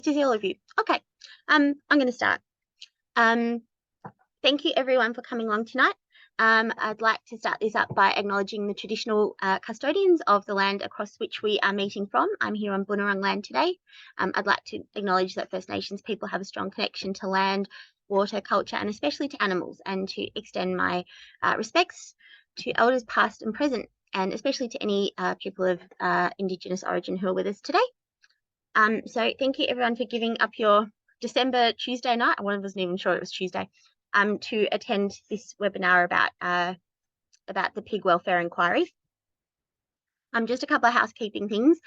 To see all of you. Okay, I'm going to start. Thank you everyone for coming along tonight. I'd like to start this up by acknowledging the traditional custodians of the land across which we are meeting from. I'm here on Boonwurrung land today. I'd like to acknowledge that First Nations people have a strong connection to land, water, culture, and especially to animals, and to extend my respects to elders past and present, and especially to any people of Indigenous origin who are with us today. So thank you everyone for giving up your December Tuesday night. I wasn't even sure it was Tuesday. To attend this webinar about the pig welfare inquiry. Just a couple of housekeeping things.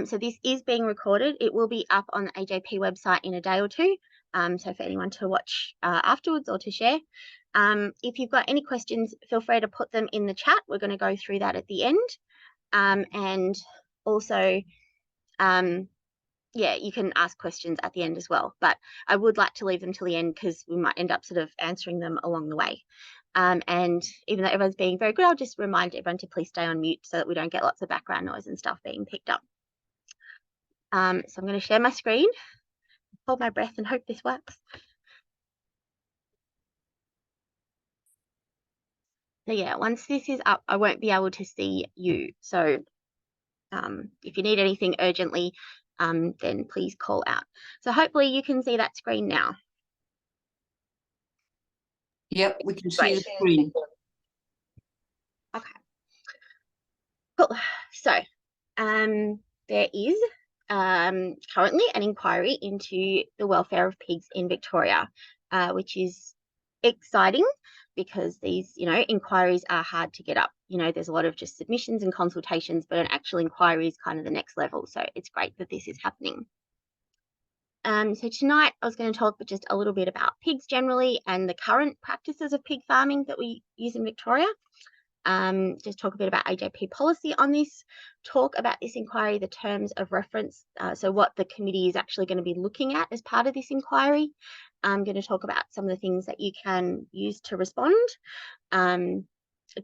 So this is being recorded. It will be up on the AJP website in a day or two. So for anyone to watch afterwards or to share. If you've got any questions, feel free to put them in the chat. We're going to go through that at the end. And also, yeah, you can ask questions at the end as well, but I would like to leave them till the end because we might end up sort of answering them along the way. And even though everyone's being very good, I'll just remind everyone to please stay on mute so that we don't get lots of background noise and stuff being picked up. So I'm going to share my screen, hold my breath and hope this works. So yeah, once this is up, I won't be able to see you. So if you need anything urgently, then please call out. So hopefully you can see that screen now. Yep, we can see the screen. Okay. Cool. So there is currently an inquiry into the welfare of pigs in Victoria, which is exciting because these, inquiries are hard to get up. There's a lot of just submissions and consultations, but an actual inquiry is kind of the next level. So it's great that this is happening. So tonight I was going to talk just a little bit about pigs generally and the current practices of pig farming that we use in Victoria. Just talk a bit about AJP policy on this, talk about this inquiry, the terms of reference, so what the committee is actually going to be looking at as part of this inquiry. I'm going to talk about some of the things that you can use to respond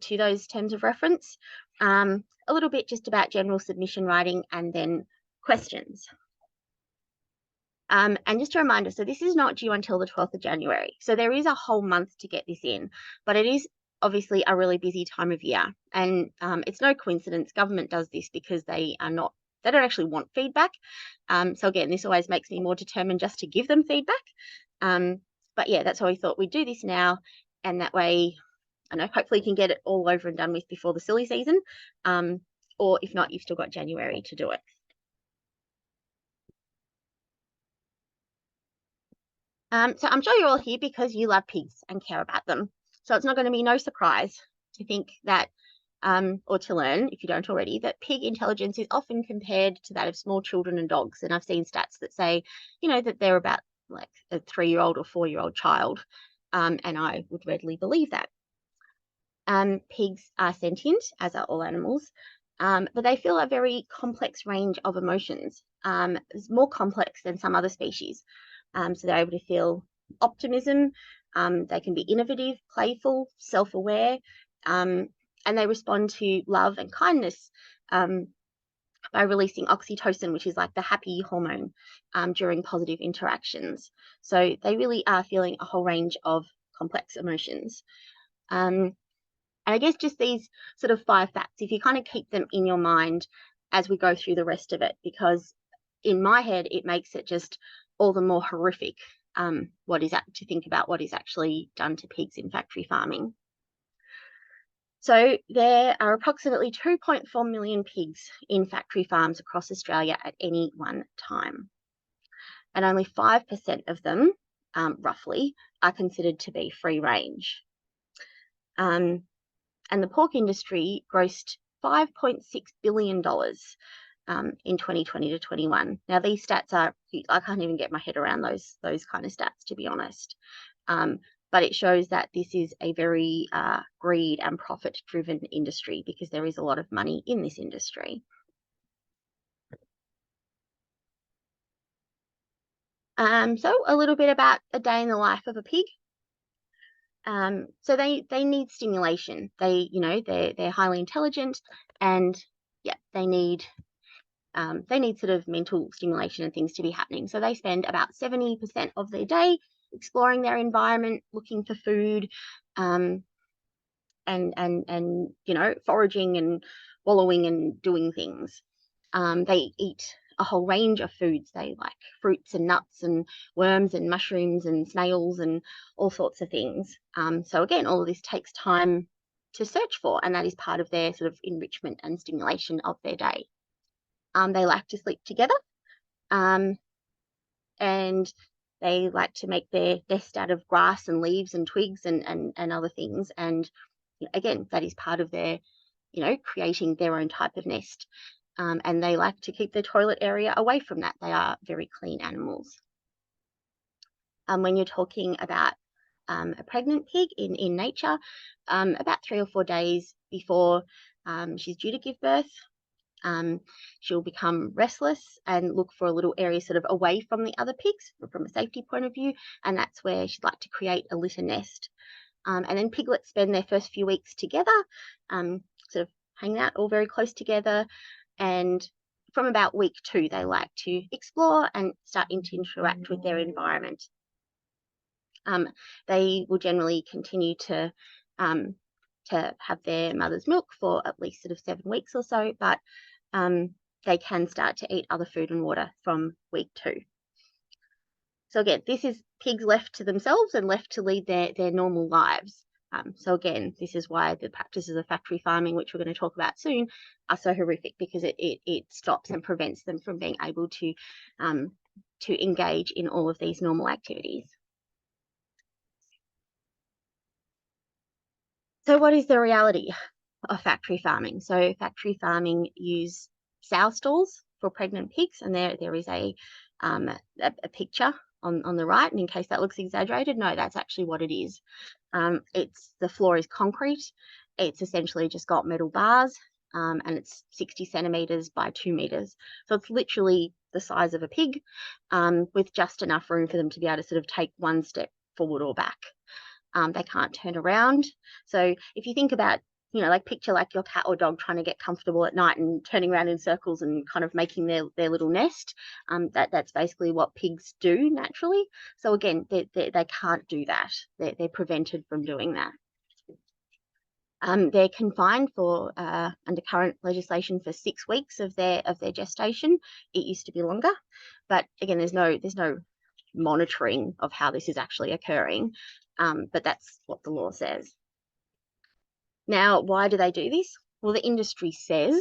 to those terms of reference, a little bit just about general submission writing and then questions. And just a reminder, so this is not due until the 12th of January. So there is a whole month to get this in, but it is obviously a really busy time of year. And it's no coincidence government does this because they don't actually want feedback. So again, this always makes me more determined just to give them feedback. But yeah, that's why we thought we'd do this now. And that way, I know, hopefully you can get it all over and done with before the silly season. Or if not, you've still got January to do it. So I'm sure you're all here because you love pigs and care about them. So it's not going to be no surprise to think that, or to learn, if you don't already, that pig intelligence is often compared to that of small children and dogs. And I've seen stats that say, that they're about like a 3-year-old or 4-year-old child. And I would readily believe that. Pigs are sentient, as are all animals, but they feel a very complex range of emotions. It's more complex than some other species. So they're able to feel optimism, they can be innovative, playful, self-aware, and they respond to love and kindness by releasing oxytocin, which is like the happy hormone, during positive interactions. So they really are feeling a whole range of complex emotions. And I guess just these sort of 5 facts, if you kind of keep them in your mind as we go through the rest of it, because in my head, it makes it just all the more horrific to think about what is actually done to pigs in factory farming. So there are approximately 2.4 million pigs in factory farms across Australia at any one time. And only 5% of them, roughly, are considered to be free range. And the pork industry grossed $5.6 billion in 2020 to 21. Now these stats I can't even get my head around those kind of stats, to be honest. But it shows that this is a very greed and profit driven industry because there is a lot of money in this industry. So a little bit about a day in the life of a pig. So they need stimulation. They're highly intelligent, and yeah, they need they need sort of mental stimulation and things to be happening. So they spend about 70% of their day exploring their environment, looking for food, and foraging and wallowing and doing things. They eat a whole range of foods. They like fruits and nuts and worms and mushrooms and snails and all sorts of things. So again, all of this takes time to search for, and that is part of their sort of enrichment and stimulation of their day. They like to sleep together, and they like to make their nest out of grass and leaves and twigs and other things. And again, that is part of their, creating their own type of nest. And they like to keep their toilet area away from that. They are very clean animals. When you're talking about a pregnant pig in nature, about 3 or 4 days before she's due to give birth, she'll become restless and look for a little area sort of away from the other pigs from a safety point of view, and that's where she'd like to create a litter nest. And then piglets spend their first few weeks together, sort of hanging out all very close together, and from about week 2 they like to explore and start to interact with their environment. They will generally continue to have their mother's milk for at least sort of 7 weeks or so, but they can start to eat other food and water from week 2. So again, this is pigs left to themselves and left to lead their normal lives. So again, this is why the practices of factory farming, which we're going to talk about soon, are so horrific, because it stops and prevents them from being able to engage in all of these normal activities. So what is the reality of factory farming? So factory farming use sow stalls for pregnant pigs, and there is a picture on the right, and in case that looks exaggerated, no, that's actually what it is. The floor is concrete. It's essentially just got metal bars, and it's 60 centimeters by 2 meters. So it's literally the size of a pig, with just enough room for them to be able to sort of take one step forward or back. They can't turn around. So if you think about, picture like your cat or dog trying to get comfortable at night and turning around in circles and kind of making their little nest, that's basically what pigs do naturally. So again, they can't do that. They're prevented from doing that. They're confined for under current legislation for 6 weeks of their gestation. It used to be longer, but again, there's no monitoring of how this is actually occurring. But that's what the law says. Now, why do they do this? Well, the industry says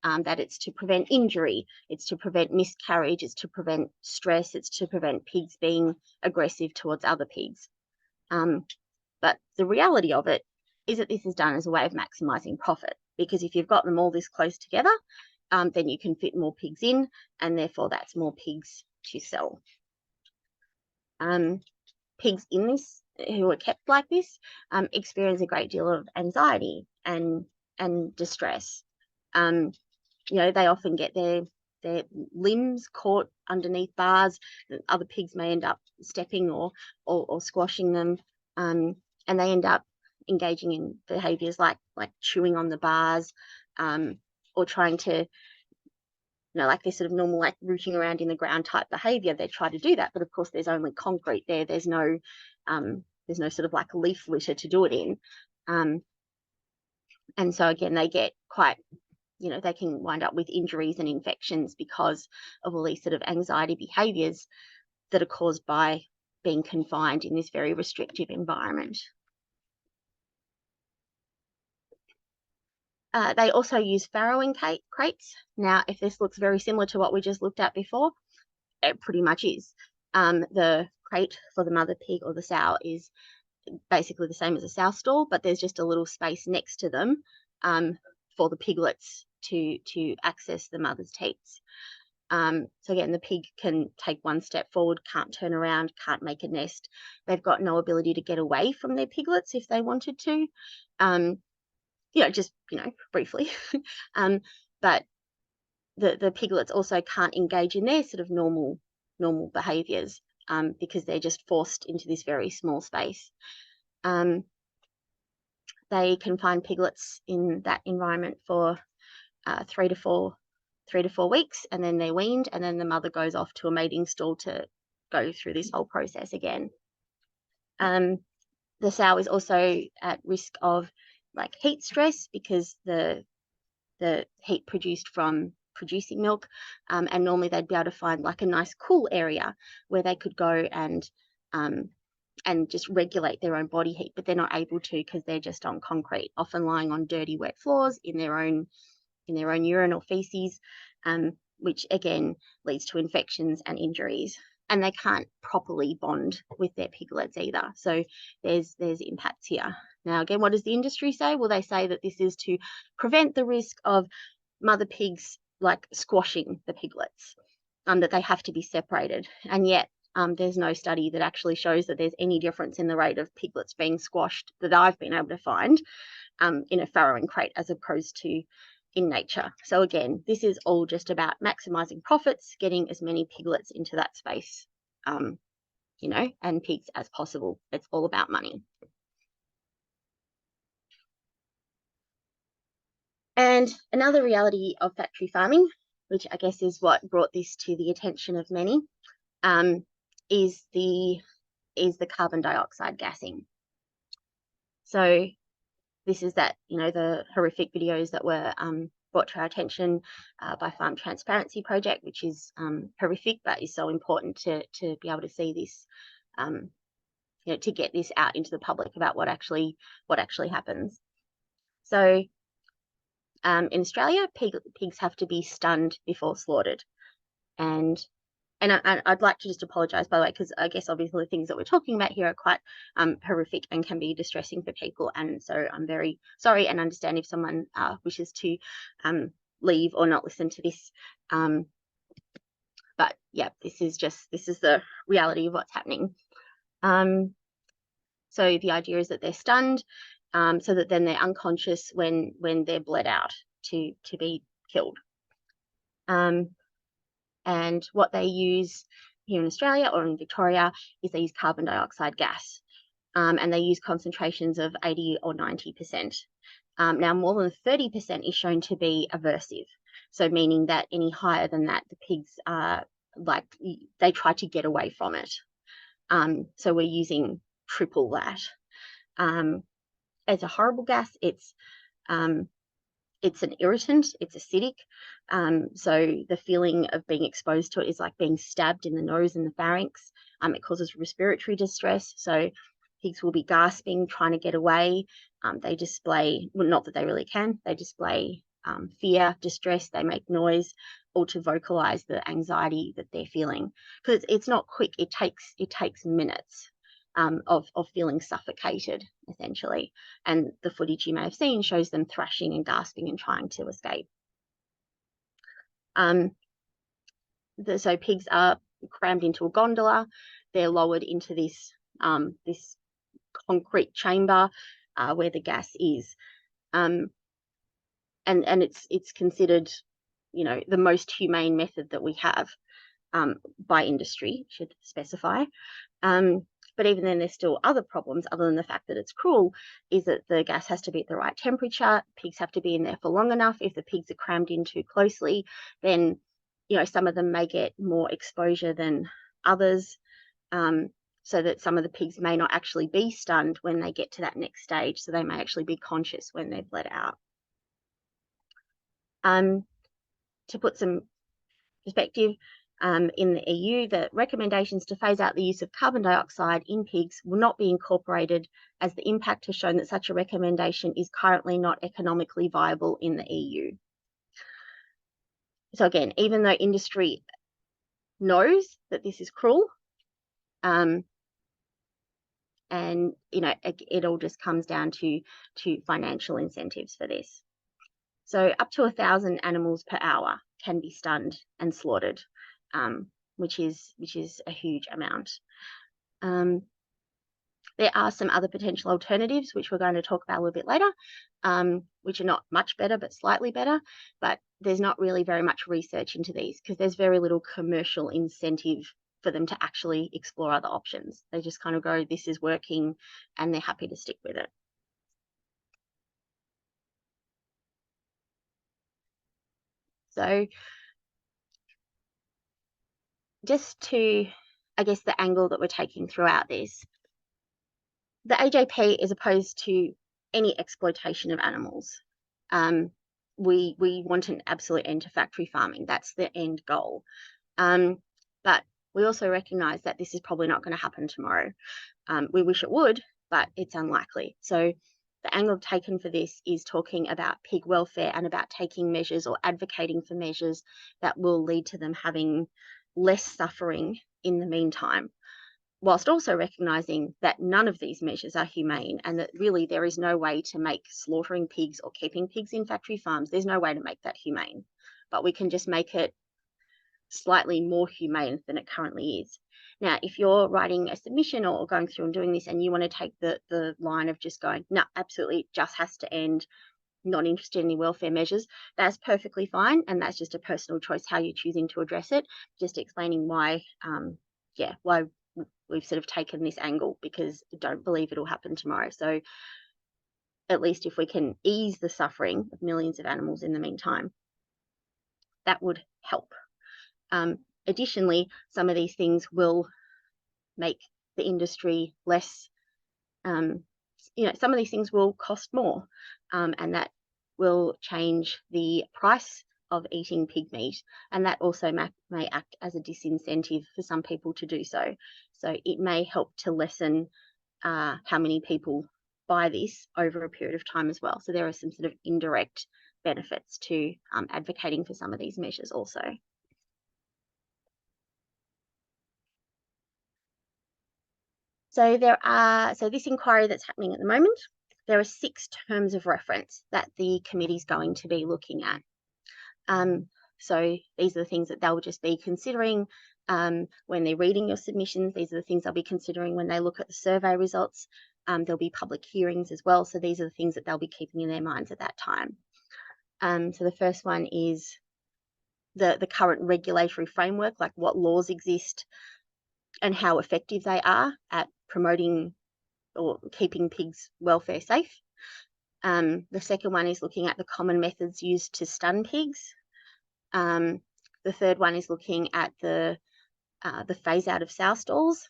that it's to prevent injury, it's to prevent miscarriage, it's to prevent stress, it's to prevent pigs being aggressive towards other pigs. But the reality of it is that this is done as a way of maximising profit, because if you've got them all this close together, then you can fit more pigs in, and therefore that's more pigs to sell. Pigs in this, who are kept like this, experience a great deal of anxiety and distress. They often get their limbs caught underneath bars. Other pigs may end up stepping or squashing them, and they end up engaging in behaviours like chewing on the bars, or trying to, like this sort of normal, like rooting around in the ground type behaviour. They try to do that, but of course there's only concrete there. There's no sort of like leaf litter to do it in. And so again, they get quite, they can wind up with injuries and infections because of all these sort of anxiety behaviours that are caused by being confined in this very restrictive environment. They also use farrowing crates. Now, if this looks very similar to what we just looked at before, it pretty much is. The crate for the mother pig or the sow is basically the same as a sow stall, but there's just a little space next to them for the piglets to access the mother's teats. So again, the pig can take one step forward, can't turn around, can't make a nest. They've got no ability to get away from their piglets if they wanted to. Just briefly. But the piglets also can't engage in their sort of normal behaviours, because they're just forced into this very small space. They confine piglets in that environment for 3 to 4 3 to 4 weeks, and then they're weaned, and then the mother goes off to a mating stall to go through this whole process again. The sow is also at risk of like heat stress because the heat produced from producing milk, and normally they'd be able to find like a nice cool area where they could go and just regulate their own body heat, but they're not able to because they're just on concrete, often lying on dirty, wet floors in their own urine or feces, which again leads to infections and injuries. And they can't properly bond with their piglets either. So there's impacts here. Now, again, what does the industry say? Well, they say that this is to prevent the risk of mother pigs like squashing the piglets, that they have to be separated. And yet there's no study that actually shows that there's any difference in the rate of piglets being squashed that I've been able to find in a farrowing crate as opposed to in nature. So again, this is all just about maximizing profits, getting as many piglets into that space, and pigs as possible. It's all about money. And another reality of factory farming, which I guess is what brought this to the attention of many, is the carbon dioxide gassing. So this is that, the horrific videos that were brought to our attention by Farm Transparency Project, which is horrific, but is so important to be able to see this, to get this out into the public about what actually happens. So in Australia, pigs have to be stunned before slaughtered. And I'd like to just apologise, by the way, because I guess obviously the things that we're talking about here are quite horrific and can be distressing for people. And so I'm very sorry and understand if someone wishes to leave or not listen to this. But yeah, this is the reality of what's happening. So the idea is that they're stunned, so that then they're unconscious when they're bled out to be killed. And what they use here in Australia or in Victoria is they use carbon dioxide gas, and they use concentrations of 80 or 90%. Now, more than 30% is shown to be aversive, so meaning that any higher than that, the pigs are they try to get away from it. So we're using triple that. It's a horrible gas. It's an irritant, it's acidic. So the feeling of being exposed to it is like being stabbed in the nose and the pharynx. It causes respiratory distress. So pigs will be gasping, trying to get away. They display, well, not that they really can, they display fear, distress, they make noise, all to vocalize the anxiety that they're feeling. Because it's not quick, it takes minutes. Of feeling suffocated, essentially. And the footage you may have seen shows them thrashing and gasping and trying to escape. So pigs are crammed into a gondola. They're lowered into this concrete chamber where the gas is. And it's considered, the most humane method that we have by industry, should specify. But even then, there's still other problems other than the fact that it's cruel, is that the gas has to be at the right temperature. Pigs have to be in there for long enough. If the pigs are crammed in too closely, then, some of them may get more exposure than others, so that some of the pigs may not actually be stunned when they get to that next stage. So they may actually be conscious when they're bled out. To put some perspective, in the EU, the recommendations to phase out the use of carbon dioxide in pigs will not be incorporated, as the impact has shown that such a recommendation is currently not economically viable in the EU. So again, even though industry knows that this is cruel, and it all just comes down to financial incentives for this. So up to 1,000 animals per hour can be stunned and slaughtered, which is a huge amount. There are some other potential alternatives, which we're going to talk about a little bit later, which are not much better, but slightly better. But there's not really very much research into these because there's very little commercial incentive for them to actually explore other options. They just kind of go, this is working, and they're happy to stick with it. So just to, I guess, the angle that we're taking throughout this, the AJP is opposed to any exploitation of animals. We want an absolute end to factory farming. That's the end goal. But we also recognise that this is probably not going to happen tomorrow. We wish it would, but it's unlikely. So the angle taken for this is talking about pig welfare and about taking measures or advocating for measures that will lead to them having less suffering in the meantime, whilst also recognising that none of these measures are humane and that really there is no way to make slaughtering pigs or keeping pigs in factory farms, there's no way to make that humane. But we can just make it slightly more humane than it currently is. Now, if you're writing a submission or going through and doing this and you want to take the line of just going, no, absolutely, it just has to end, not interested in any welfare measures, that's perfectly fine. And that's just a personal choice how you're choosing to address it. Just explaining why, why we've sort of taken this angle, because I don't believe it'll happen tomorrow. So at least if we can ease the suffering of millions of animals in the meantime, that would help. Additionally, some of these things will make the industry less, some of these things will cost more, and that will change the price of eating pig meat, and that also may act as a disincentive for some people to do so. So it may help to lessen how many people buy this over a period of time as well. So there are some sort of indirect benefits to advocating for some of these measures also. So this inquiry that's happening at the moment, there are 6 terms of reference that the committee is going to be looking at. So these are the things that they'll just be considering when they're reading your submissions. These are the things they'll be considering when they look at the survey results. There'll be public hearings as well. So these are the things that they'll be keeping in their minds at that time. So the first one is the current regulatory framework, like what laws exist and how effective they are at promoting or keeping pigs' welfare safe. The second one is looking at the common methods used to stun pigs. The third one is looking at the phase out of sow stalls.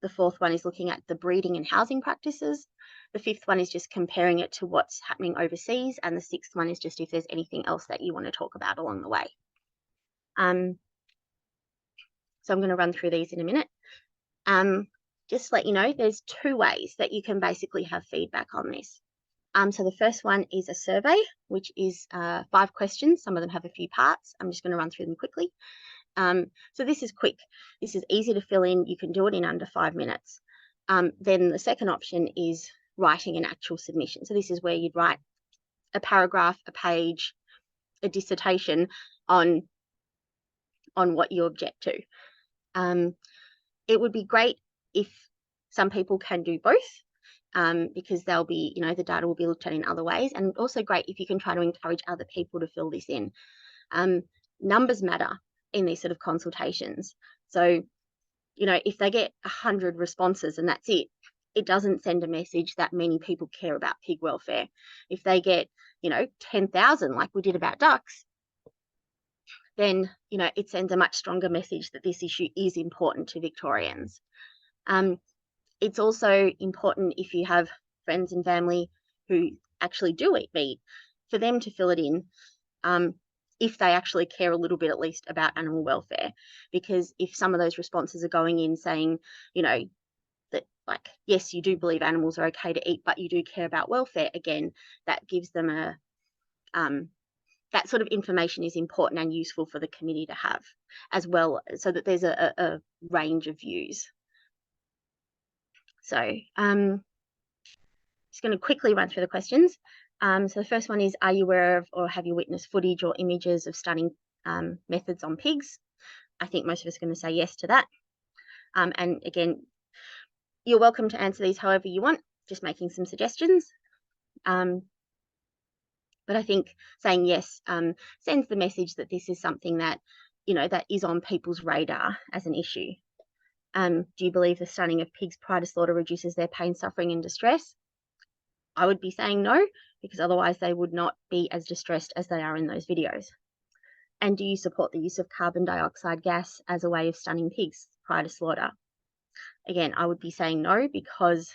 The fourth one is looking at the breeding and housing practices. The fifth one is just comparing it to what's happening overseas. And the sixth one is just if there's anything else that you want to talk about along the way. So I'm going to run through these in a minute. Just to let you know, there's 2 ways that you can basically have feedback on this. So the first one is a survey, which is 5 questions. Some of them have a few parts. I'm just going to run through them quickly. So this is quick. This is easy to fill in. You can do it in under 5 minutes. Then the second option is writing an actual submission. So this is where you'd write a paragraph, a page, a dissertation on what you object to. It would be great if some people can do both, because they'll be, the data will be looked at in other ways, and also great if you can try to encourage other people to fill this in. Numbers matter in these sort of consultations. So, if they get 100 responses and that's it, it doesn't send a message that many people care about pig welfare. If they get, 10,000 like we did about ducks, then, it sends a much stronger message that this issue is important to Victorians. It's also important if you have friends and family who actually do eat meat, for them to fill it in, if they actually care a little bit at least about animal welfare. Because if some of those responses are going in saying, that like, yes, you do believe animals are okay to eat, but you do care about welfare, again, that gives them that sort of information is important and useful for the committee to have as well, so that there's a range of views. So just going to quickly run through the questions. So the first one is, are you aware of or have you witnessed footage or images of stunning methods on pigs? I think most of us are going to say yes to that. And again, you're welcome to answer these however you want, just making some suggestions. But I think saying yes sends the message that this is something that, that is on people's radar as an issue. Do you believe the stunning of pigs prior to slaughter reduces their pain, suffering, and distress? I would be saying no, because otherwise they would not be as distressed as they are in those videos. And do you support the use of carbon dioxide gas as a way of stunning pigs prior to slaughter? Again, I would be saying no, because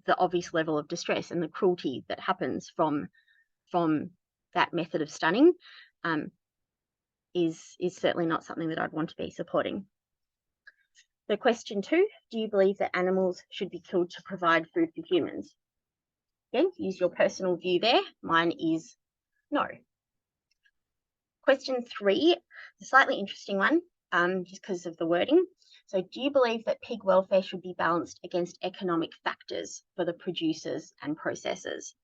the obvious level of distress and the cruelty that happens from that method of stunning is certainly not something that I'd want to be supporting. So question 2, do you believe that animals should be killed to provide food for humans? Again, use your personal view there. Mine is no. Question 3, a slightly interesting one, just because of the wording. So do you believe that pig welfare should be balanced against economic factors for the producers and processors?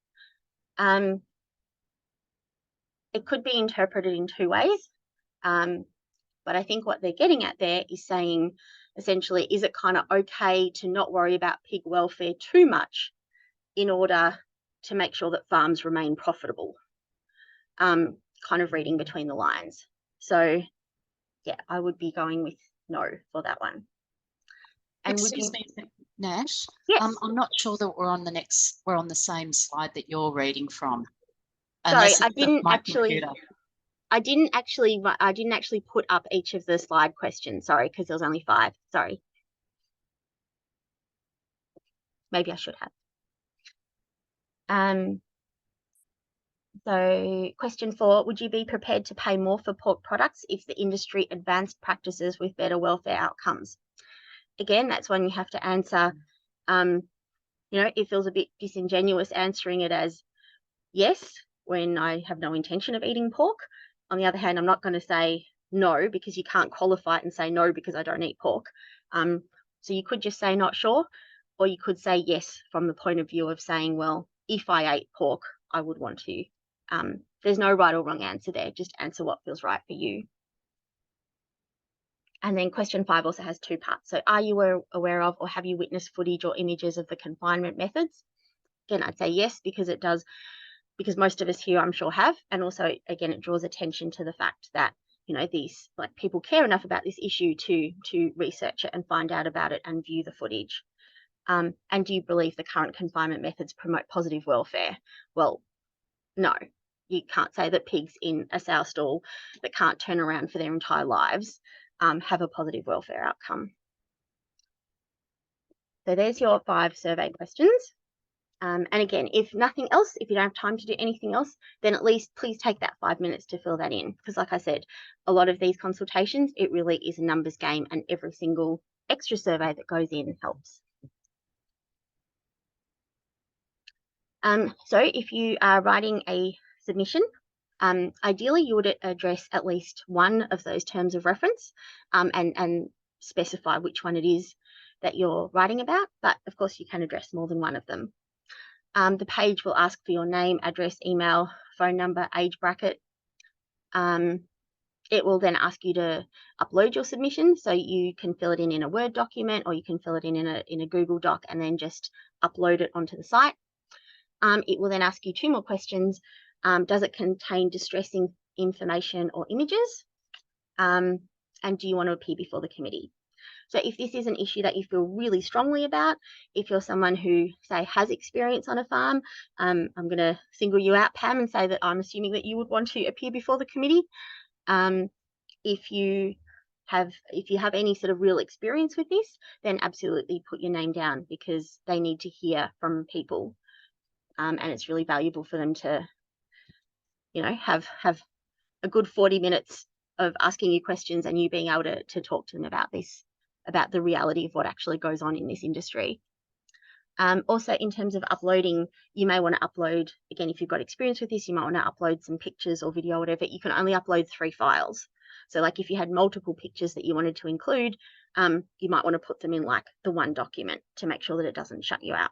It could be interpreted in 2 ways, but I think what they're getting at there is saying, essentially, is it kind of okay to not worry about pig welfare too much in order to make sure that farms remain profitable? Kind of reading between the lines. So yeah, I would be going with no for that one. And Excuse me, Nash. Yes. I'm not sure that we're on the same slide that you're reading from. Sorry, I didn't actually put up each of the slide questions. Sorry, because there was only 5. Sorry. Maybe I should have. So question 4, would you be prepared to pay more for pork products if the industry advanced practices with better welfare outcomes? Again, that's one you have to answer. It feels a bit disingenuous answering it as yes when I have no intention of eating pork. On the other hand, I'm not going to say no, because you can't qualify it and say no because I don't eat pork. So you could just say not sure, or you could say yes from the point of view of saying, well, if I ate pork, I would want to. There's no right or wrong answer there. Just answer what feels right for you. And then question 5 also has 2 parts. So are you aware of or have you witnessed footage or images of the confinement methods? Again, I'd say yes, because it does, because most of us here I'm sure have. And also, again, it draws attention to the fact that, these people care enough about this issue to research it and find out about it and view the footage. And do you believe the current confinement methods promote positive welfare? Well, no. You can't say that pigs in a sow stall that can't turn around for their entire lives have a positive welfare outcome. So there's your 5 survey questions. And again, if nothing else, if you don't have time to do anything else, then at least please take that 5 minutes to fill that in. Because like I said, a lot of these consultations, it really is a numbers game, and every single extra survey that goes in helps. So if you are writing a submission, ideally you would address at least one of those terms of reference and specify which one it is that you're writing about, but of course you can address more than one of them. The page will ask for your name, address, email, phone number, age bracket. It will then ask you to upload your submission, so you can fill it in a Word document, or you can fill it in a Google Doc and then just upload it onto the site. It will then ask you 2 more questions. Does it contain distressing information or images? And do you want to appear before the committee? So if this is an issue that you feel really strongly about, if you're someone who, say, has experience on a farm, I'm going to single you out, Pam, and say that I'm assuming that you would want to appear before the committee. If you have any sort of real experience with this, then absolutely put your name down, because they need to hear from people. And it's really valuable for them to, have a good 40 minutes of asking you questions and you being able to talk to them about this, about the reality of what actually goes on in this industry. Also, in terms of uploading, you may want to upload, again, if you've got experience with this, you might want to upload some pictures or video or whatever. You can only upload 3 files. So like if you had multiple pictures that you wanted to include, you might want to put them in like the one document to make sure that it doesn't shut you out.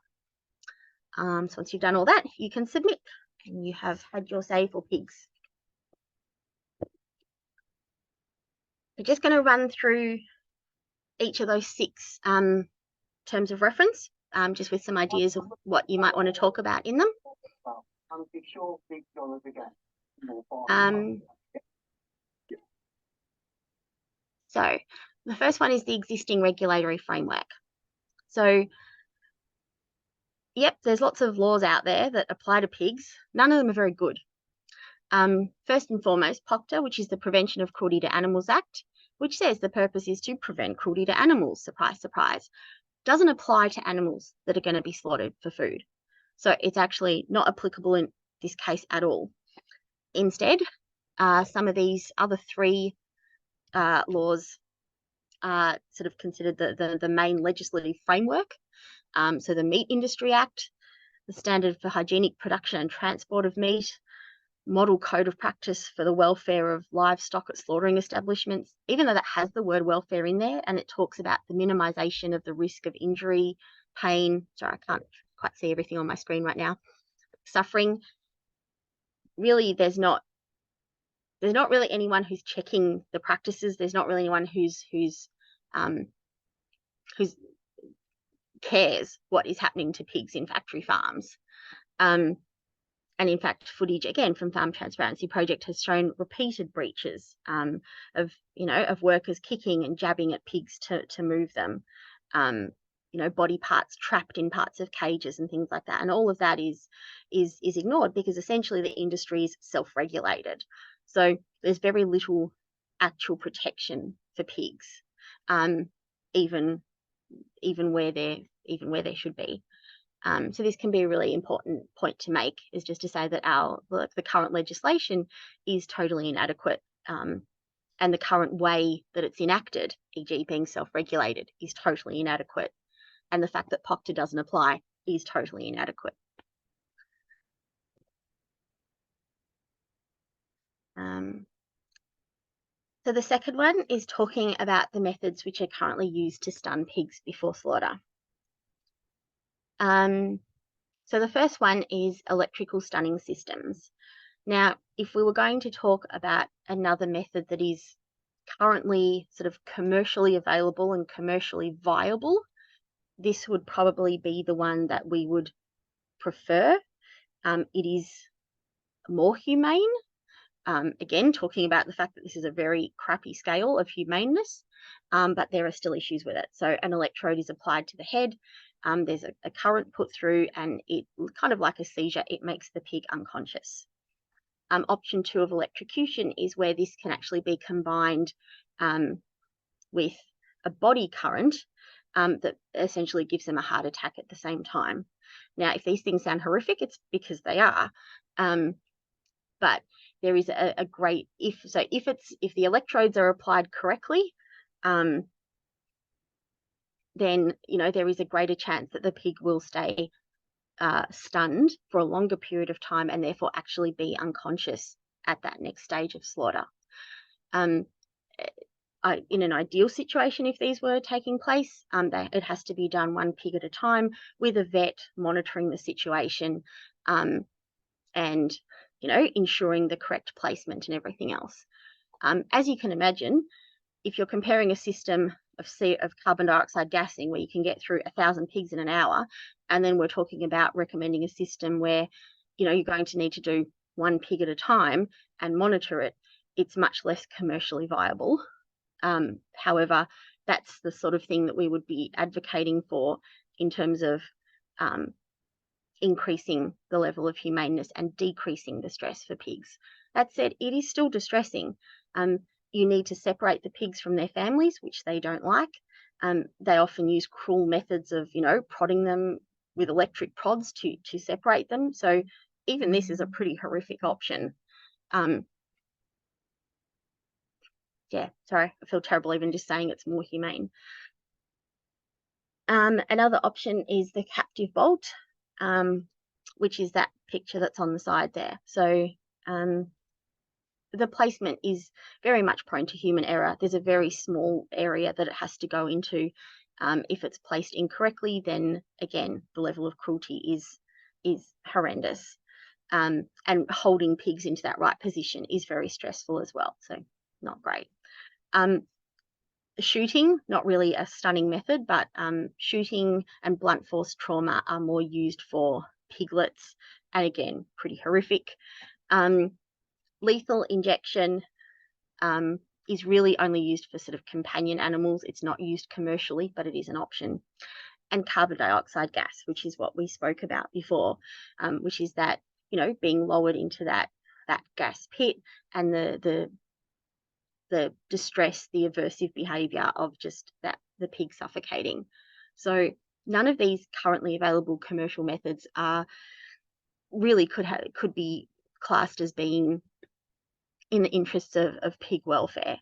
So once you've done all that, you can submit and you have had your say for pigs. We're just going to run through each of those 6 terms of reference, just with some ideas of what you might want to talk about in them. So the first one is the existing regulatory framework. So, yep, there's lots of laws out there that apply to pigs. None of them are very good. First and foremost, POCTA, which is the Prevention of Cruelty to Animals Act, which says the purpose is to prevent cruelty to animals. Surprise, surprise. Doesn't apply to animals that are going to be slaughtered for food. So it's actually not applicable in this case at all. Instead, some of these other three laws are sort of considered the main legislative framework. So the Meat Industry Act, the Standard for Hygienic Production and Transport of Meat, Model Code of Practice for the Welfare of Livestock at Slaughtering Establishments, even though that has the word welfare in there, and it talks about the minimisation of the risk of injury, pain. Sorry, I can't quite see everything on my screen right now. Suffering. Really, there's not really anyone who's checking the practices. There's not really anyone who's cares what is happening to pigs in factory farms. And in fact, footage again from Farm Transparency Project has shown repeated breaches of workers kicking and jabbing at pigs to move them. Body parts trapped in parts of cages and things like that. And all of that is ignored because essentially the industry is self-regulated. So there's very little actual protection for pigs, even where there should be. So this can be a really important point to make, is just to say that the current legislation is totally inadequate, and the current way that it's enacted, e.g. being self-regulated, is totally inadequate, and the fact that POCTA doesn't apply is totally inadequate. So the second one is talking about the methods which are currently used to stun pigs before slaughter. So the first one is electrical stunning systems. Now, if we were going to talk about another method that is currently sort of commercially available and commercially viable, this would probably be the one that we would prefer. It is more humane. Again, talking about the fact that this is a very crappy scale of humaneness, but there are still issues with it. So an electrode is applied to the head. There's a current put through, and it, kind of like a seizure, it makes the pig unconscious. Option 2 of electrocution is where this can actually be combined with a body current that essentially gives them a heart attack at the same time. Now, if these things sound horrific, it's because they are. But there is a great, if the electrodes are applied correctly, then there is a greater chance that the pig will stay stunned for a longer period of time and therefore actually be unconscious at that next stage of slaughter. In an ideal situation, if these were taking place, it has to be done one pig at a time with a vet monitoring the situation, and ensuring the correct placement and everything else. As you can imagine, if you're comparing a system of carbon dioxide gassing where you can get through 1,000 pigs in an hour, and then we're talking about recommending a system where you're going to need to do one pig at a time and monitor it, it's much less commercially viable. However, that's the sort of thing that we would be advocating for in terms of increasing the level of humaneness and decreasing the stress for pigs. That said, it is still distressing. You need to separate the pigs from their families, which they don't like. They often use cruel methods of, prodding them with electric prods to separate them. So even this is a pretty horrific option. Yeah, sorry, I feel terrible even just saying it's more humane. Another option is the captive bolt, which is that picture that's on the side there. So the placement is very much prone to human error. There's a very small area that it has to go into. If it's placed incorrectly, then again, the level of cruelty is horrendous. And holding pigs into that right position is very stressful as well, so not great. Shooting, not really a stunning method, but shooting and blunt force trauma are more used for piglets, and again, pretty horrific. Lethal injection is really only used for sort of companion animals. It's not used commercially, but it is an option. And carbon dioxide gas, which is what we spoke about before, which is that, being lowered into that that gas pit and the distress, the aversive behaviour of just the pig suffocating. So none of these currently available commercial methods are really could be classed as being in the interests of pig welfare.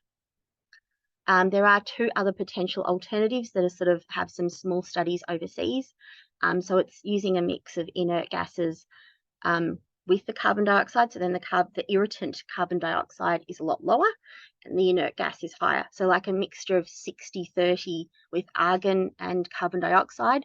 There are two other potential alternatives that are sort of have some small studies overseas. So it's using a mix of inert gases with the carbon dioxide. So then the irritant carbon dioxide is a lot lower and the inert gas is higher. So like a mixture of 60-30 with argon and carbon dioxide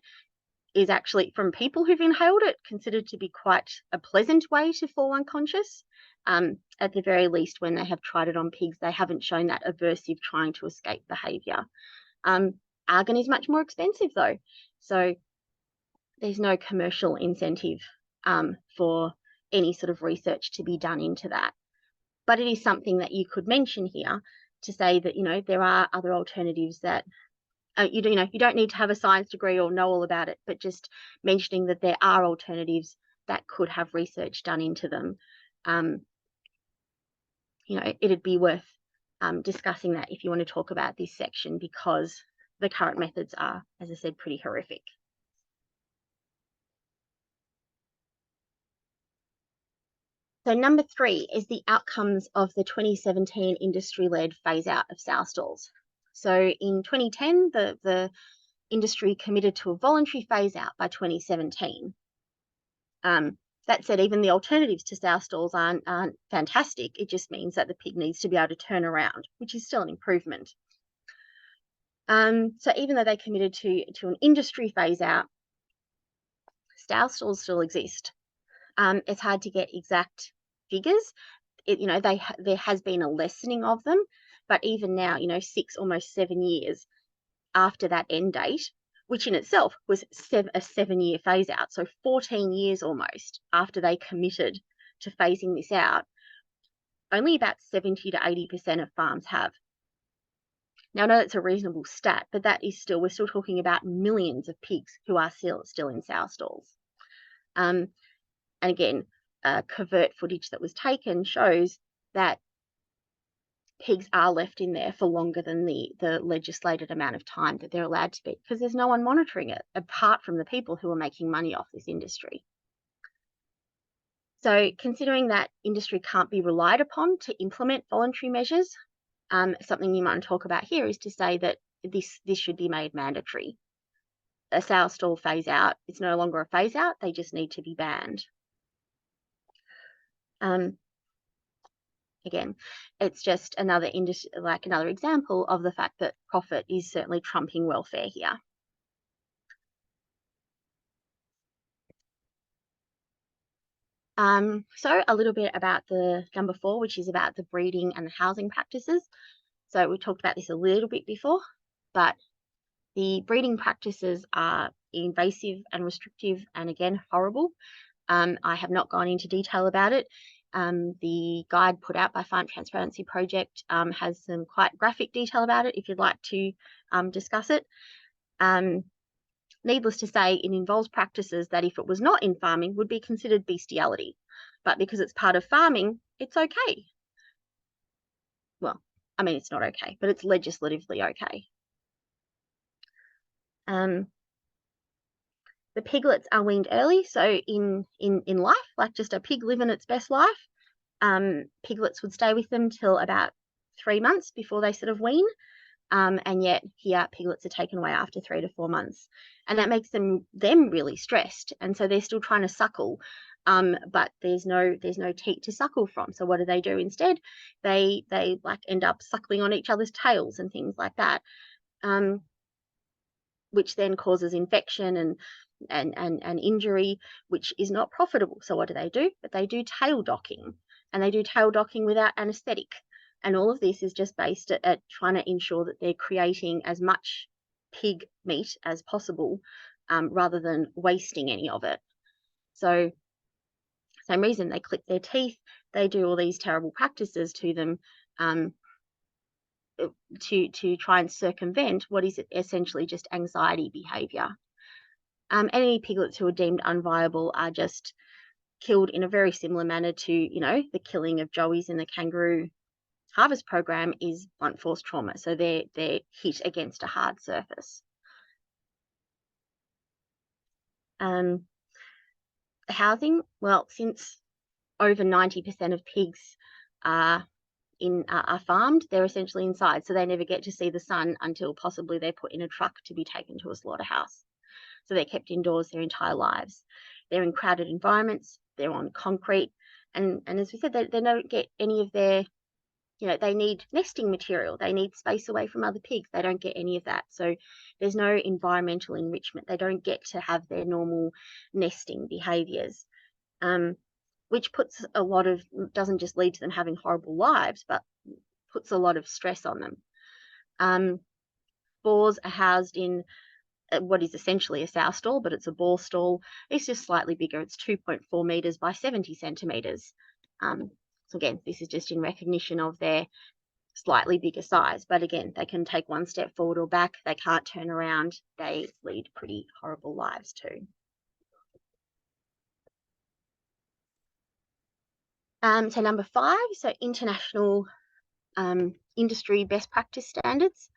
is actually, from people who've inhaled it, considered to be quite a pleasant way to fall unconscious. At the very least, when they have tried it on pigs, they haven't shown that aversive trying to escape behaviour. Argon is much more expensive though, so there's no commercial incentive for any sort of research to be done into that. But it is something that you could mention here to say that, you know, there are other alternatives that you don't need to have a science degree or know all about it, but just mentioning that there are alternatives that could have research done into them. You know, it'd be worth discussing that if you want to talk about this section, because the current methods are, as I said, pretty horrific. So number 3 is the outcomes of the 2017 industry-led phase-out of sow stalls. So in 2010, the industry committed to a voluntary phase-out by 2017. That said, even the alternatives to sow stalls aren't fantastic. It just means that the pig needs to be able to turn around, which is still an improvement. So even though they committed to an industry phase-out, sow stalls still exist. It's hard to get exact figures. There has been a lessening of them, but even now, 6, almost 7 years after that end date, which in itself was a 7-year phase out, so 14 years almost after they committed to phasing this out, only about 70 to 80% of farms have. Now, I know that's a reasonable stat, but that is we're still talking about millions of pigs who are still in sow stalls. And again, covert footage that was taken shows that pigs are left in there for longer than the legislated amount of time that they're allowed to be, because there's no one monitoring it apart from the people who are making money off this industry. So considering that industry can't be relied upon to implement voluntary measures, something you might talk about here is to say that this should be made mandatory. A sow stall phase out, it's no longer a phase out, they just need to be banned. Again, it's just another example of the fact that profit is certainly trumping welfare here. So a little bit about the number 4, which is about the breeding and the housing practices. So we talked about this a little bit before, but the breeding practices are invasive and restrictive and again, horrible. I have not gone into detail about it. The guide put out by Farm Transparency Project has some quite graphic detail about it if you'd like to discuss it. Needless to say, it involves practices that if it was not in farming would be considered bestiality, but because it's part of farming, it's okay. Well, I mean, it's not okay, but it's legislatively okay. The piglets are weaned early, so in life, like just a pig living its best life, piglets would stay with them till about 3 months before they sort of wean. And yet here piglets are taken away after 3 to 4 months, and that makes them really stressed, and so they're still trying to suckle, but there's no teat to suckle from. So what do instead? They like end up suckling on each other's tails and things like that, which then causes infection and injury, which is not profitable. So what do? But they do tail docking, and they do tail docking without anesthetic. And all of this is just based at trying to ensure that they're creating as much pig meat as possible, rather than wasting any of it. So same reason, they clip their teeth, they do all these terrible practices to them to try and circumvent what is essentially just anxiety behaviour. Any piglets who are deemed unviable are just killed in a very similar manner to, the killing of joeys in the kangaroo harvest program is blunt force trauma. So they're hit against a hard surface. Housing, well, since over 90% of pigs are farmed, they're essentially inside, so they never get to see the sun until possibly they're put in a truck to be taken to a slaughterhouse. So they're kept indoors their entire lives. They're in crowded environments, they're on concrete, and as we said, they don't get any of their, they need nesting material, they need space away from other pigs. They don't get any of that. So there's no environmental enrichment. They don't get to have their normal nesting behaviors, which puts doesn't just lead to them having horrible lives, but puts a lot of stress on them. Boars are housed in what is essentially a sow stall, but it's a boar stall. It's just slightly bigger. It's 2.4 meters by 70 centimeters. So again, this is just in recognition of their slightly bigger size. But again, they can take one step forward or back. They can't turn around. They lead pretty horrible lives too. So number 5, so international industry best practice standards.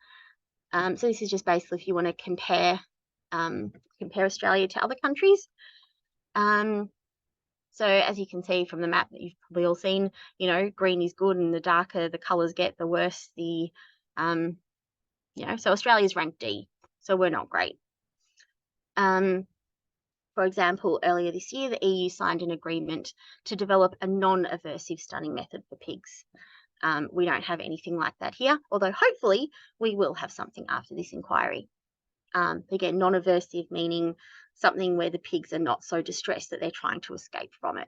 So this is just basically if you want to compare Australia to other countries. So as you can see from the map that you've probably all seen, green is good, and the darker the colours get, the worse the, so Australia's ranked D, so we're not great. For example, earlier this year, the EU signed an agreement to develop a non-aversive stunning method for pigs. We don't have anything like that here, although hopefully we will have something after this inquiry. Again, non-aversive meaning something where the pigs are not so distressed that they're trying to escape from it.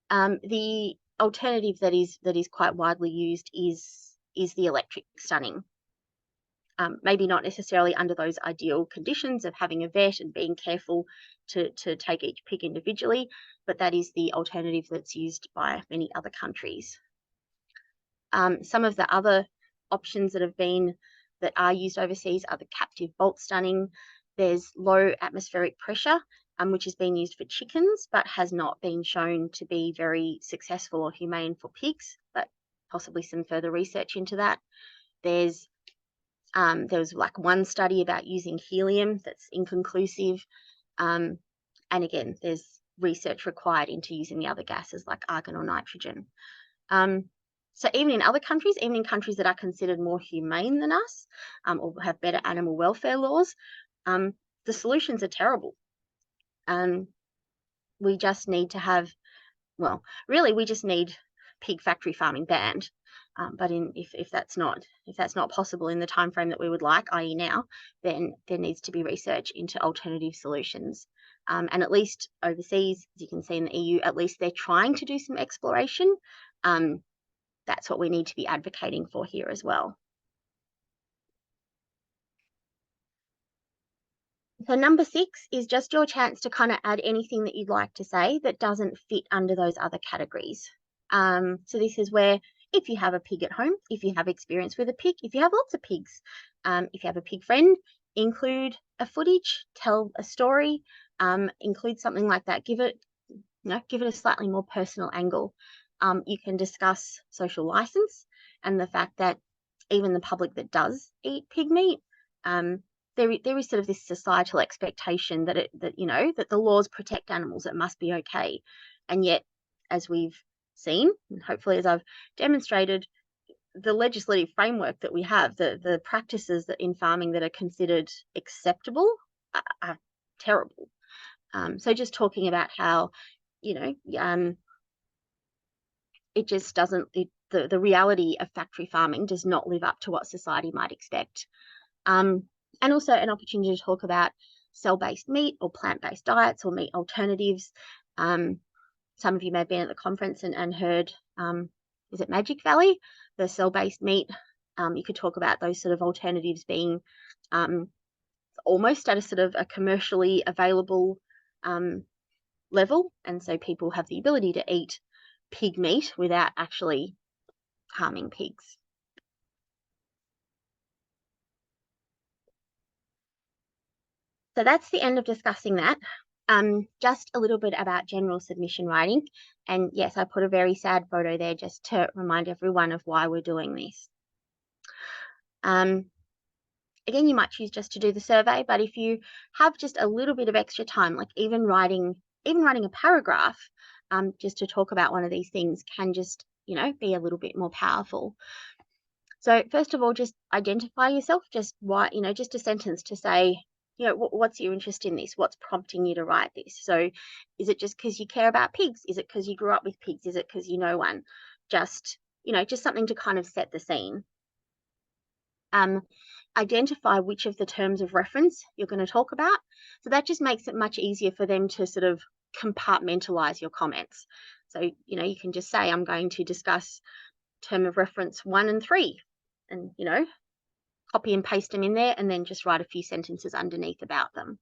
The alternative that is quite widely used is the electric stunning. Maybe not necessarily under those ideal conditions of having a vet and being careful to take each pig individually, but that is the alternative that's used by many other countries. Some of the other options that are used overseas are the captive bolt stunning. There's low atmospheric pressure, which has been used for chickens, but has not been shown to be very successful or humane for pigs, but possibly some further research into that. There was like one study about using helium that's inconclusive. And again, there's research required into using the other gases like argon or nitrogen. So even in other countries, even in countries that are considered more humane than us, or have better animal welfare laws, the solutions are terrible. We just need to have, we just need pig factory farming banned. But if that's not possible in the time frame that we would like, i.e. now, then there needs to be research into alternative solutions. And at least overseas, as you can see in the EU, at least they're trying to do some exploration. That's what we need to be advocating for here as well. So number 6 is just your chance to kind of add anything that you'd like to say that doesn't fit under those other categories. So this is where, if you have a pig at home, if you have experience with a pig, if you have lots of pigs, if you have a pig friend, include a footage, tell a story, include something like that. Give it a slightly more personal angle. You can discuss social license and the fact that even the public that does eat pig meat, there is sort of this societal expectation that the laws protect animals, it must be okay. And yet, as we've seen, and hopefully as I've demonstrated, the legislative framework that we have, the practices that in farming that are considered acceptable are terrible. So just talking about how, it just doesn't, the reality of factory farming does not live up to what society might expect. And also an opportunity to talk about cell-based meat or plant-based diets or meat alternatives. Some of you may have been at the conference and heard, is it Magic Valley, the cell-based meat? You could talk about those sort of alternatives being almost at a sort of a commercially available level. And so people have the ability to eat pig meat without actually harming pigs. So that's the end of discussing that. just a little bit about general submission writing. And yes, I put a very sad photo there just to remind everyone of why we're doing this. Again, you might choose just to do the survey, but if you have just a little bit of extra time, like even writing a paragraph, just to talk about one of these things can just, be a little bit more powerful. So first of all, just identify yourself, just why, just a sentence to say, what's your interest in this? What's prompting you to write this? So is it just because you care about pigs? Is it because you grew up with pigs? Is it because you know one? Just, just something to kind of set the scene. Identify which of the terms of reference you're going to talk about. So that just makes it much easier for them to sort of compartmentalize your comments. So, you can just say, I'm going to discuss term of reference 1 and 3, and, copy and paste them in there, and then just write a few sentences underneath about them.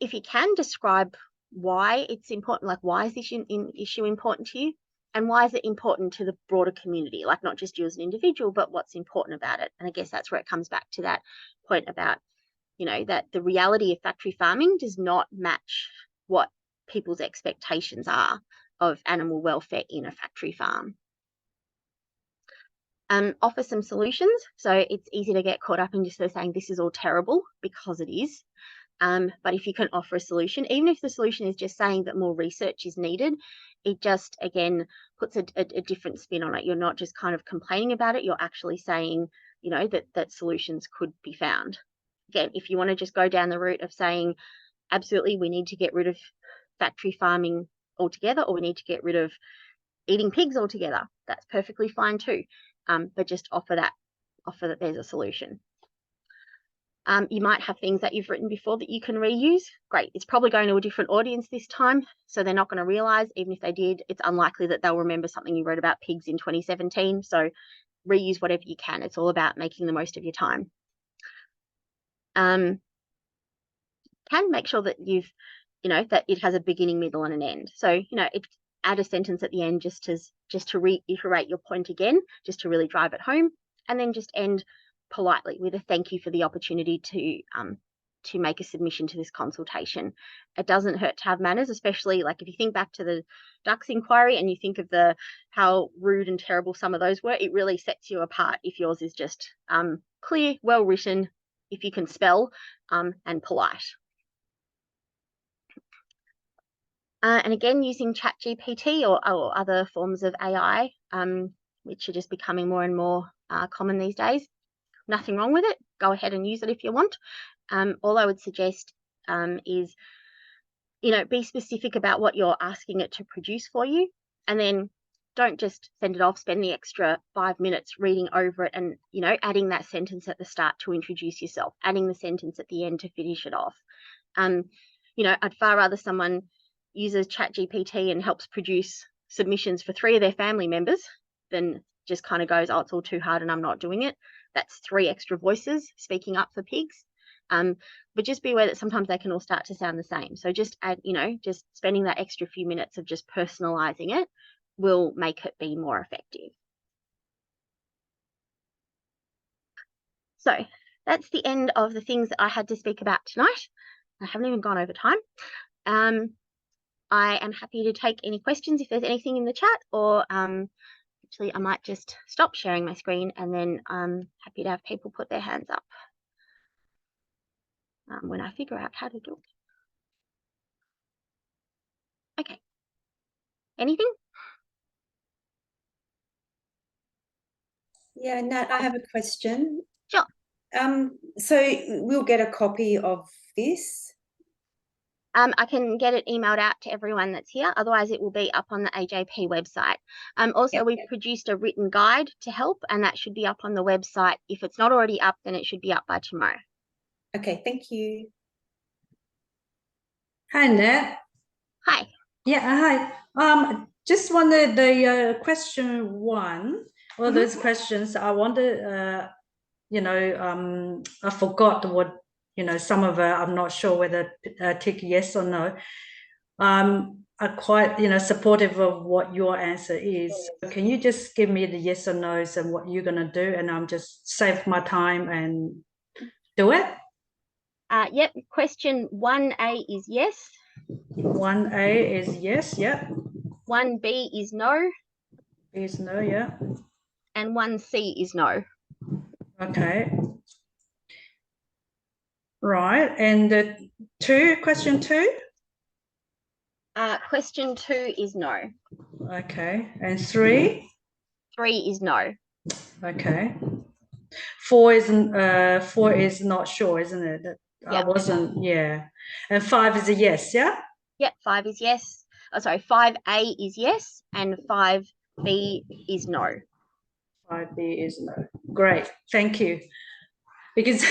If you can, describe why it's important, like why is this issue important to you? And why is it important to the broader community? Like not just you as an individual, but what's important about it. And I guess that's where it comes back to that point about, that the reality of factory farming does not match what people's expectations are of animal welfare in a factory farm. Offer some solutions. So it's easy to get caught up in just sort of saying this is all terrible, because it is. But if you can offer a solution, even if the solution is just saying that more research is needed, it just, again, puts a different spin on it. You're not just kind of complaining about it. You're actually saying, that solutions could be found. Again, if you want to just go down the route of saying, absolutely, we need to get rid of factory farming altogether, or we need to get rid of eating pigs altogether, that's perfectly fine too. But just offer that there's a solution. You might have things that you've written before that you can reuse. Great. It's probably going to a different audience this time, so they're not going to realize, even if they did, it's unlikely that they'll remember something you wrote about pigs in 2017. So reuse whatever you can. It's all about making the most of your time. Can make sure that you've, that it has a beginning, middle, and an end. So, add a sentence at the end just to reiterate your point again, just to really drive it home, and then just end politely with a thank you for the opportunity to make a submission to this consultation. It doesn't hurt to have manners, especially like if you think back to the Ducks inquiry and you think of how rude and terrible some of those were. It really sets you apart if yours is just clear, well written, if you can spell, and polite. And again, using ChatGPT or other forms of AI, which are just becoming more and more common these days. Nothing wrong with it. Go ahead and use it if you want. All I would suggest is, be specific about what you're asking it to produce for you, and then don't just send it off, spend the extra 5 minutes reading over it and, adding that sentence at the start to introduce yourself, adding the sentence at the end to finish it off. I'd far rather someone uses ChatGPT and helps produce submissions for 3 of their family members than just kind of goes, oh, it's all too hard and I'm not doing it. That's 3 extra voices speaking up for pigs. But just be aware that sometimes they can all start to sound the same. So just add, just spending that extra few minutes of just personalizing it will make it be more effective. So that's the end of the things that I had to speak about tonight. I haven't even gone over time. I am happy to take any questions if there's anything in the chat, or actually I might just stop sharing my screen and then I'm happy to have people put their hands up when I figure out how to do it. Okay. Anything? Yeah, Nat, I have a question. Sure. So we'll get a copy of this? I can get it emailed out to everyone that's here. Otherwise, it will be up on the AJP website. Also, Yep. We've produced a written guide to help, and that should be up on the website. If it's not already up, then it should be up by tomorrow. Okay, thank you. Hi, Nat. Hi. Yeah, hi. Just wanted the question 1. Well, those questions I wanted, I forgot what, some of it, I'm not sure whether tick yes or no. Are quite, supportive of what your answer is. So can you just give me the yes or no's and what you're going to do, and I'm just save my time and do it? Yep, question 1A is yes, 1A is yes, yeah. 1B is no, Is no, yeah. and 1C is no. Okay. Right, and question 2? Question 2 is no. Okay, and 3? 3 is no. Okay. 4 is not sure, isn't it? I Yep. wasn't, yeah. And 5 is a yes, yeah? Yep, 5 is yes. Oh, sorry, 5A is yes, and 5B is no. 5B is no. Great, thank you. Because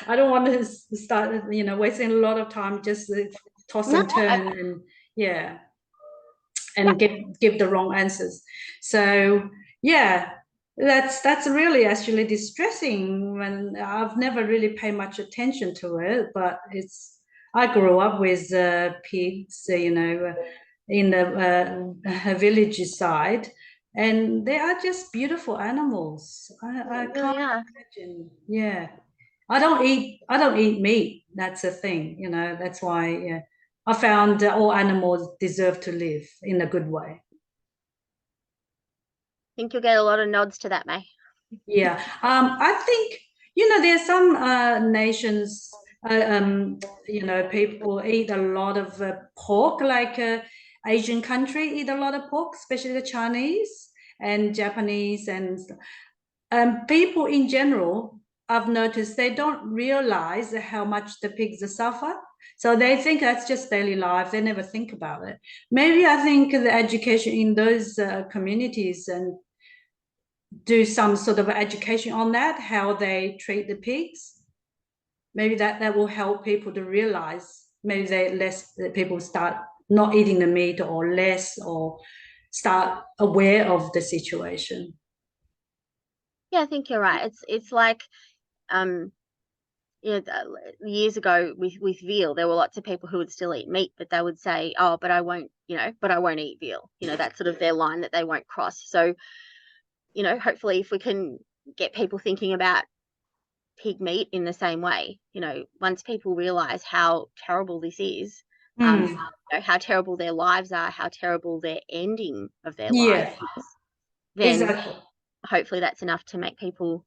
I don't want to start, wasting a lot of time just toss and turn and yeah, and give the wrong answers. So yeah, that's really actually distressing when I've never really paid much attention to it, but I grew up with pigs, in the village side, and they are just beautiful animals. I can't imagine. Yeah, I don't eat meat. That's the thing, that's why, yeah. I found all animals deserve to live in a good way. I think you'll get a lot of nods to that, May. Yeah, I think, there's some nations, people eat a lot of pork, like Asian country eat a lot of pork, especially the Chinese and Japanese, and people in general, I've noticed they don't realize how much the pigs suffer. So they think that's just daily life. They never think about it. Maybe I think the education in those communities and do some sort of education on that, how they treat the pigs. Maybe that will help people to realize. Maybe people start not eating the meat or less, or start aware of the situation. Yeah, I think you're right. It's like, years ago with veal, there were lots of people who would still eat meat, but they would say, "Oh, but I won't eat veal." That's sort of their line that they won't cross. So, hopefully, if we can get people thinking about pig meat in the same way, once people realize how terrible this is, how terrible their lives are, how terrible their ending of their lives is, then Exactly. hopefully that's enough to make people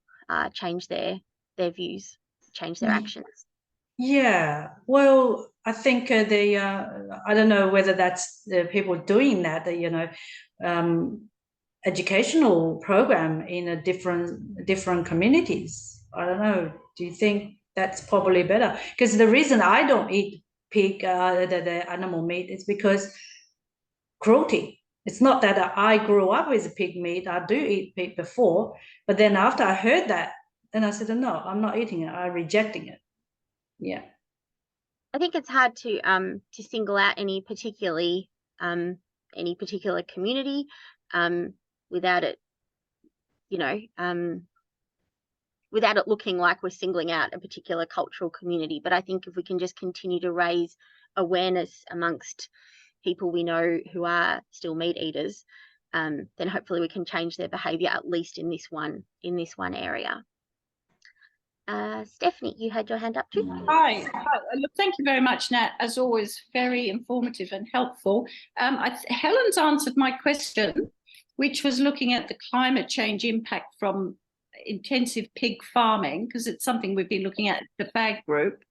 change their views, change their actions. Yeah, well, I think I don't know whether that's the people doing that, educational program in a different communities. I don't know. Do you think that's probably better? Because the reason I don't eat pig, the animal meat, is because cruelty. It's not that I grew up with pig meat. I do eat pig before, but then after I heard that, then I said, no, I'm not eating it. I'm rejecting it. Yeah. I think it's hard to single out any particular community without it, without it looking like we're singling out a particular cultural community. But I think if we can just continue to raise awareness amongst people we know who are still meat eaters, then hopefully we can change their behaviour, at least in this one area. Stephanie, you had your hand up too. Hi. Look, thank you very much, Nat. As always, very informative and helpful. Helen's answered my question, which was looking at the climate change impact from intensive pig farming, because it's something we've been looking at the FAG group.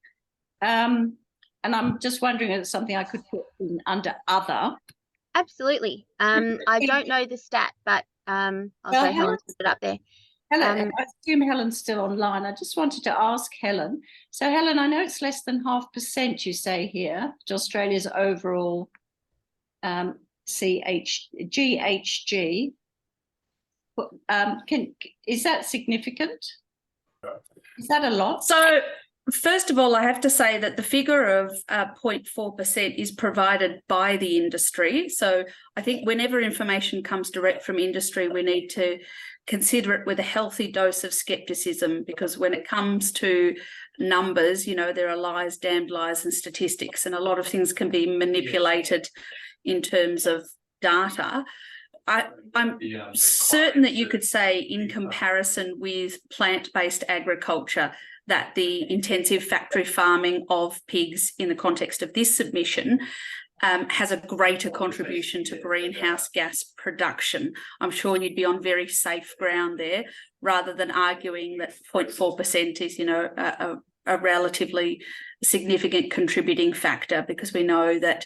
And I'm just wondering if it's something I could put in under other. Absolutely. I don't know the stat, but I'll say Helen put it up there. Helen, I assume Helen's still online. I just wanted to ask Helen. So, Helen, I know it's less than 0.5%, you say here, to Australia's overall GHG. Is that significant? Is that a lot? So, first of all, I have to say that the figure of 0.4% is provided by the industry. So I think whenever information comes direct from industry, we need to consider it with a healthy dose of skepticism, because when it comes to numbers, there are lies, damned lies, and statistics, and a lot of things can be manipulated in terms of data. I'm certain that you could say, in comparison with plant-based agriculture, that the intensive factory farming of pigs in the context of this submission has a greater contribution to greenhouse gas production. I'm sure you'd be on very safe ground there, rather than arguing that 0.4% is, a relatively significant contributing factor, because we know that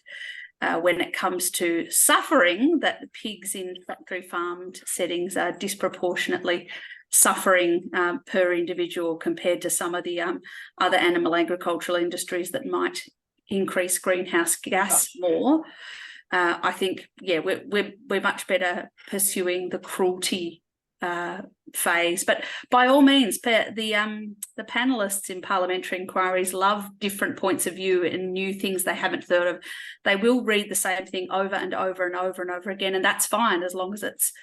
when it comes to suffering, that pigs in factory farmed settings are disproportionately suffering per individual compared to some of the other animal agricultural industries that might increase greenhouse gas more. I think, we're much better pursuing the cruelty phase. But by all means, the panelists in parliamentary inquiries love different points of view and new things they haven't thought of. They will read the same thing over and over and over and over again, and that's fine as long as it's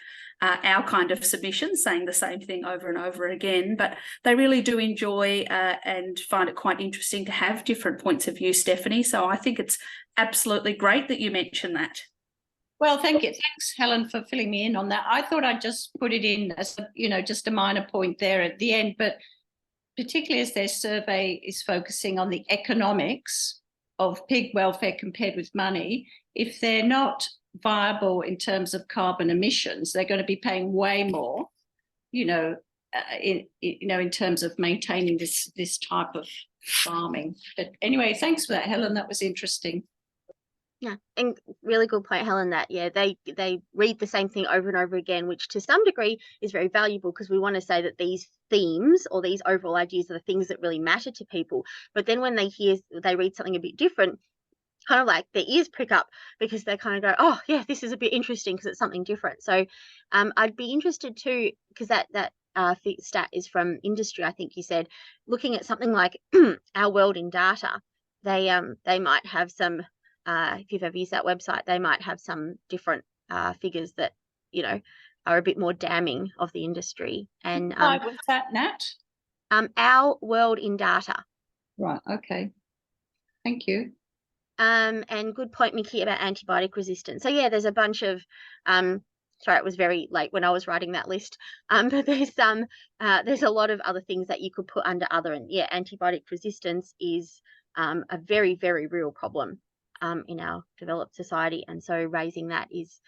our kind of submission saying the same thing over and over again. But they really do enjoy and find it quite interesting to have different points of view, Stephanie. So I think it's absolutely great that you mentioned that. Well, thank you. Thanks, Helen, for filling me in on that. I thought I'd just put it in as, just a minor point there at the end, but particularly as their survey is focusing on the economics of pig welfare compared with money, if they're not viable in terms of carbon emissions, they're going to be paying way more, in terms of maintaining this type of farming. But anyway, thanks for that, Helen. That was interesting. Yeah, and really good point, Helen, that, they read the same thing over and over again, which to some degree is very valuable, because we want to say that these themes or these overall ideas are the things that really matter to people. But then when they read something a bit different, kind of like their ears prick up, because they kind of go, oh, yeah, this is a bit interesting because it's something different. So I'd be interested too, because that stat is from industry, I think you said, looking at something like Our World in Data, they might have some, if you've ever used that website, they might have some different figures that, are a bit more damning of the industry. And what's that, Nat? Our World in Data. Right, okay. Thank you. And good point, Mickey, about antibiotic resistance. So yeah, there's a bunch of sorry, it was very late when I was writing that list. But there's a lot of other things that you could put under other, and yeah, antibiotic resistance is a very, very real problem in our developed society, and so raising that is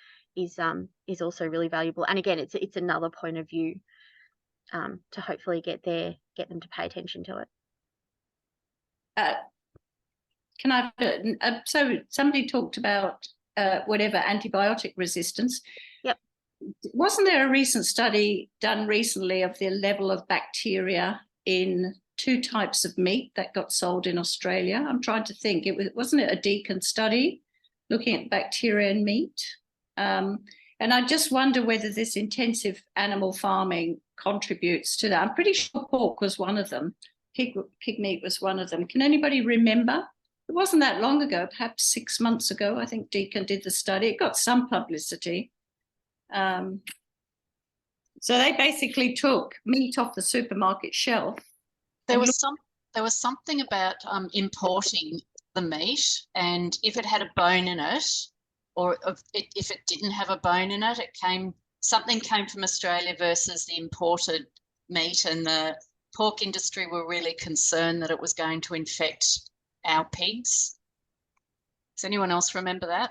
also really valuable. And again, it's another point of view to hopefully get them to pay attention to it. Can I? So somebody talked about antibiotic resistance. Yep. Wasn't there a recent study done recently of the level of bacteria in 2 types of meat that got sold in Australia? I'm trying to think. Wasn't it a Deakin study looking at bacteria in meat? And I just wonder whether this intensive animal farming contributes to that. I'm pretty sure pork was one of them. Pig meat was one of them. Can anybody remember? It wasn't that long ago, perhaps 6 months ago. I think Deakin did the study. It got some publicity. So they basically took meat off the supermarket shelf. There was something about importing the meat, and if it had a bone in it, or if it didn't have a bone in it, something came from Australia versus the imported meat, and the pork industry were really concerned that it was going to infect our pigs. Does anyone else remember that?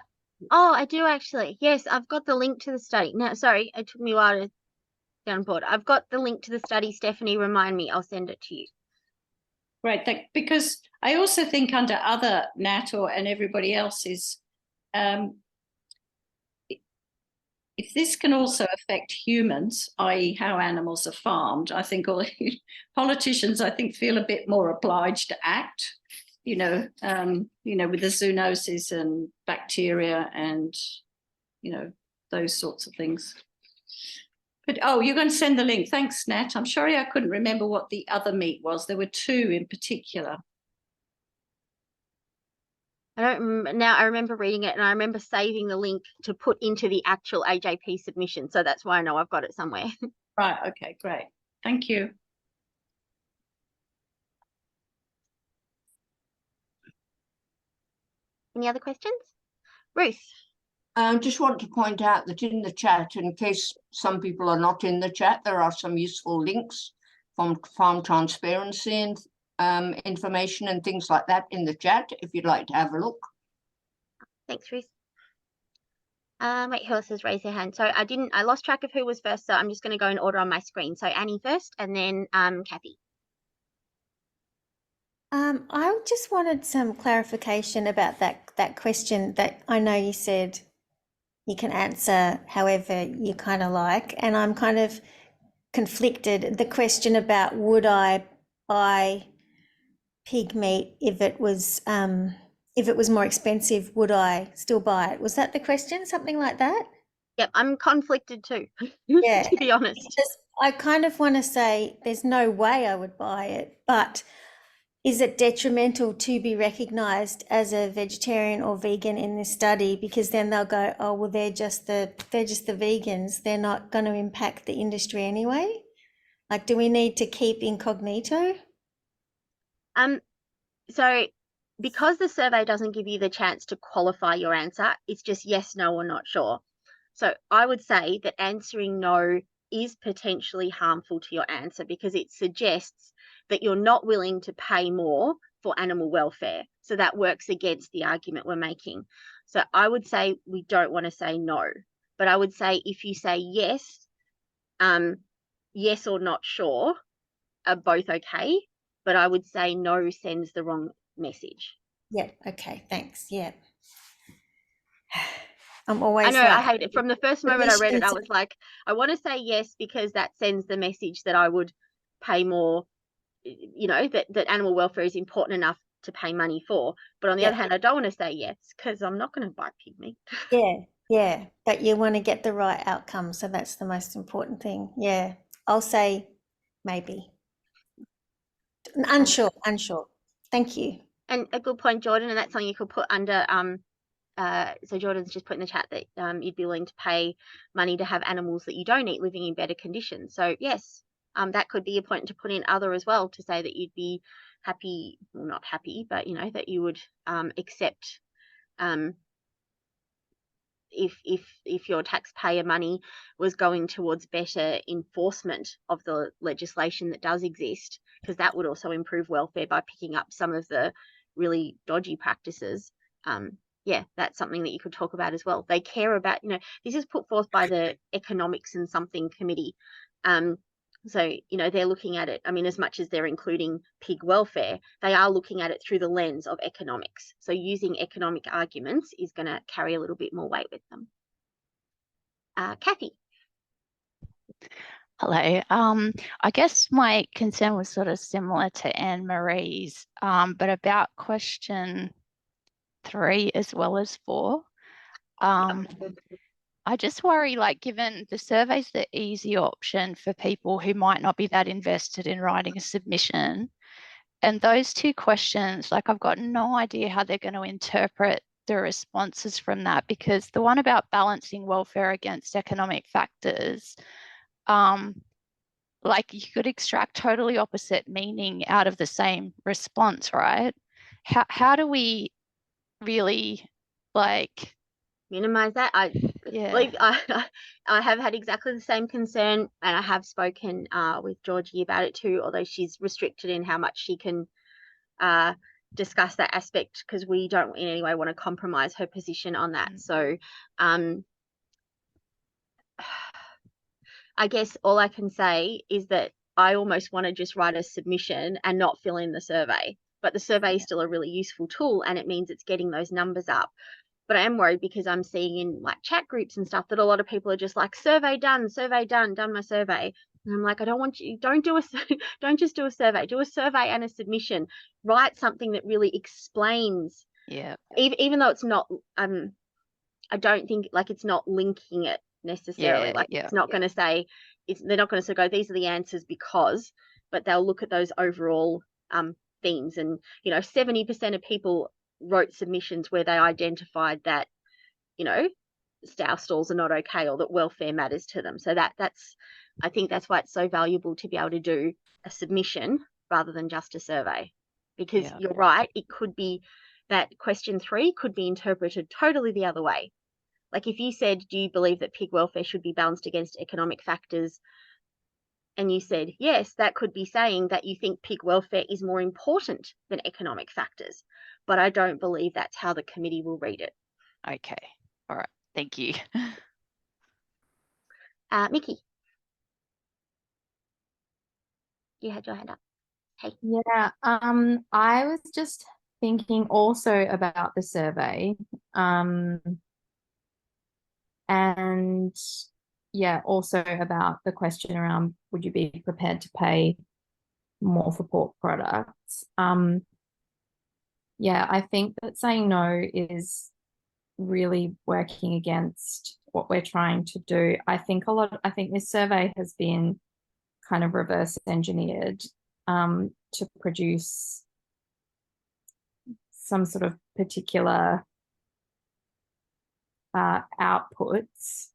Oh, I do actually. Yes, I've got the link to the study. No, sorry, it took me a while to get on board. I've got the link to the study. Stephanie, remind me. I'll send it to you. Right, because I also think under other NATO and everybody else is, if this can also affect humans, i.e. how animals are farmed, I think all politicians, feel a bit more obliged to act, with the zoonosis and bacteria and, those sorts of things. But, you're going to send the link. Thanks, Nat. I'm sorry I couldn't remember what the other meat was. There were 2 in particular. I remember reading it, and I remember saving the link to put into the actual AJP submission. So that's why I know I've got it somewhere. Right. Okay, great. Thank you. Any other questions? Ruth? I just want to point out that in the chat, in case some people are not in the chat, there are some useful links from farm transparency and information and things like that in the chat if you'd like to have a look. Thanks, Ruth. Wait, who else has raised their hand? So I lost track of who was first, so I'm just going to go in order on my screen. So Annie first, and then Kathy. I just wanted some clarification about that question that I know you said you can answer however you kind of like, and I'm kind of conflicted. The question about would I buy pig meat if it was more expensive, would I still buy it? Was that the question? Something like that? Yep, I'm conflicted too, Yeah. to be honest. I kind of want to say there's no way I would buy it, but is it detrimental to be recognised as a vegetarian or vegan in this study? Because then they'll go, oh well, they're just the vegans. They're not going to impact the industry anyway. Like, do we need to keep incognito? So because the survey doesn't give you the chance to qualify your answer, it's just yes, no, or not sure. So I would say that answering no is potentially harmful to your answer because it suggests that you're not willing to pay more for animal welfare. So that works against the argument we're making. So I would say we don't want to say no, but I would say if you say yes, yes or not sure are both okay, but I would say no sends the wrong message. Yeah, okay, thanks. Yeah. I'm always I know, I hate it. From the first moment I read it, I submissions- was like, I want to say yes because that sends the message that I would pay more, you know, that animal welfare is important enough to pay money for. But on the other hand, I don't want to say yes because I'm not going to buy pig meat. Yeah, but you want to get the right outcome, so that's the most important thing. Yeah, I'll say maybe. Unsure. Thank you. And a good point, Jordan, and that's something you could put under so Jordan's just put in the chat that you'd be willing to pay money to have animals that you don't eat living in better conditions. So yes, that could be a point to put in other as well, to say that you'd be happy, well, not happy, but you know, that you would accept if your taxpayer money was going towards better enforcement of the legislation that does exist, because that would also improve welfare by picking up some of the really dodgy practices. Yeah, that's something that you could talk about as well. They care about, you know, this is put forth by the Economics and Something Committee. So, you know, they're looking at it, I mean, as much as they're including pig welfare, they are looking at it through the lens of economics. So using economic arguments is going to carry a little bit more weight with them. Kathy. Hello. I guess my concern was sort of similar to Anne-Marie's, but about question 3 as well as 4. I just worry, like, given the survey's the easy option for people who might not be that invested in writing a submission, and those 2 questions, like, I've got no idea how they're going to interpret the responses from that, because the one about balancing welfare against economic factors, like, you could extract totally opposite meaning out of the same response, right? How do we really, like, minimize that? I believe I have had exactly the same concern, and I have spoken with Georgie about it too, although she's restricted in how much she can discuss that aspect, because we don't in any way want to compromise her position on that. So I guess all I can say is that I almost want to just write a submission and not fill in the survey, but the survey is still a really useful tool, and it means it's getting those numbers up. But I am worried because I'm seeing in like chat groups and stuff that a lot of people are just like, survey done my survey. And I'm like, I don't want you, don't just do a survey, do a survey and a submission. Write something that really explains. Yeah. Even though it's not, I don't think, like, it's not linking it necessarily. It's not going to say, they're not going to go, these are the answers because, but they'll look at those overall themes. And, you know, 70% of people wrote submissions where they identified that, you know, sow stalls are not okay, or that welfare matters to them. So that's, I think that's why it's so valuable to be able to do a submission rather than just a survey, because you're right, it could be that question 3 could be interpreted totally the other way. Like if you said, do you believe that pig welfare should be balanced against economic factors? and you said, yes, that could be saying that you think pig welfare is more important than economic factors. But I don't believe that's how the committee will read it. Okay. All right. Thank you. Mickey, you had your hand up. Hey. Yeah, I was just thinking also about the survey, and yeah, also about the question around would you be prepared to pay more for pork products? Yeah, I think that saying no is really working against what we're trying to do. I think this survey has been kind of reverse engineered to produce some sort of particular outputs.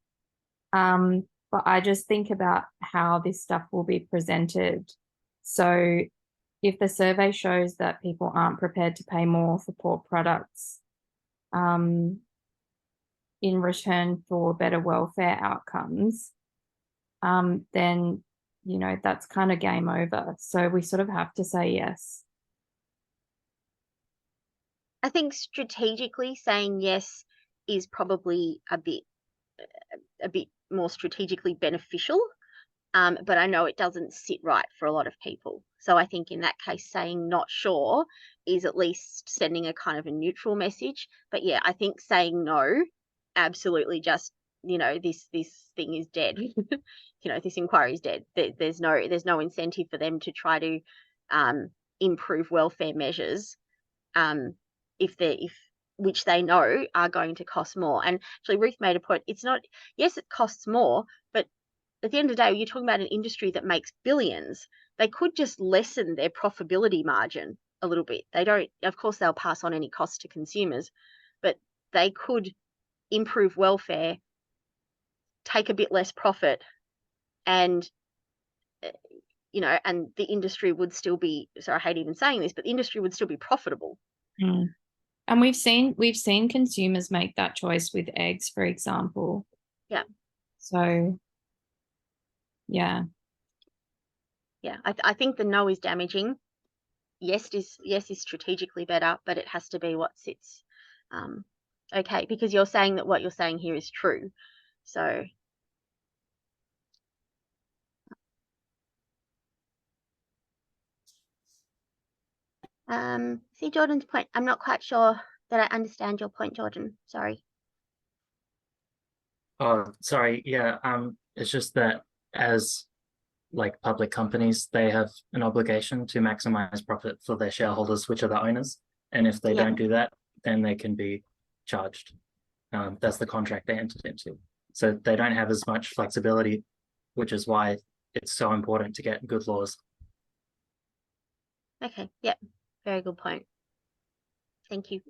But I just think about how this stuff will be presented. So if the survey shows that people aren't prepared to pay more for pork products in return for better welfare outcomes, then, you know, that's kind of game over. So we sort of have to say yes. I think strategically saying yes is probably a bit more strategically beneficial, but I know it doesn't sit right for a lot of people. So I think in that case, saying not sure is at least sending a kind of a neutral message. But yeah, I think saying no, absolutely, just, you know, this thing is dead. You know, this inquiry is dead. There's no incentive for them to try to improve welfare measures, if which they know are going to cost more. And actually, Ruth made a point. It's not, yes, it costs more, but at the end of the day, you're talking about an industry that makes billions. They could just lessen their profitability margin a little bit. They don't, of course, they'll pass on any costs to consumers, but they could improve welfare, take a bit less profit, and you know, and the industry would still be, sorry, I hate even saying this, but the industry would still be profitable. And we've seen consumers make that choice with eggs, for example. Yeah. So yeah. Yeah, I think the no is damaging. Yes is strategically better, but it has to be what sits okay, because you're saying that what you're saying here is true. So see Jordan's point. I'm not quite sure that I understand your point, Jordan. Sorry. Oh, sorry. Yeah. It's just that as like public companies, they have an obligation to maximize profit for their shareholders, which are the owners. And if they don't do that, then they can be charged. That's the contract they entered into. So they don't have as much flexibility, which is why it's so important to get good laws. Okay. Yep. Very good point. Thank you.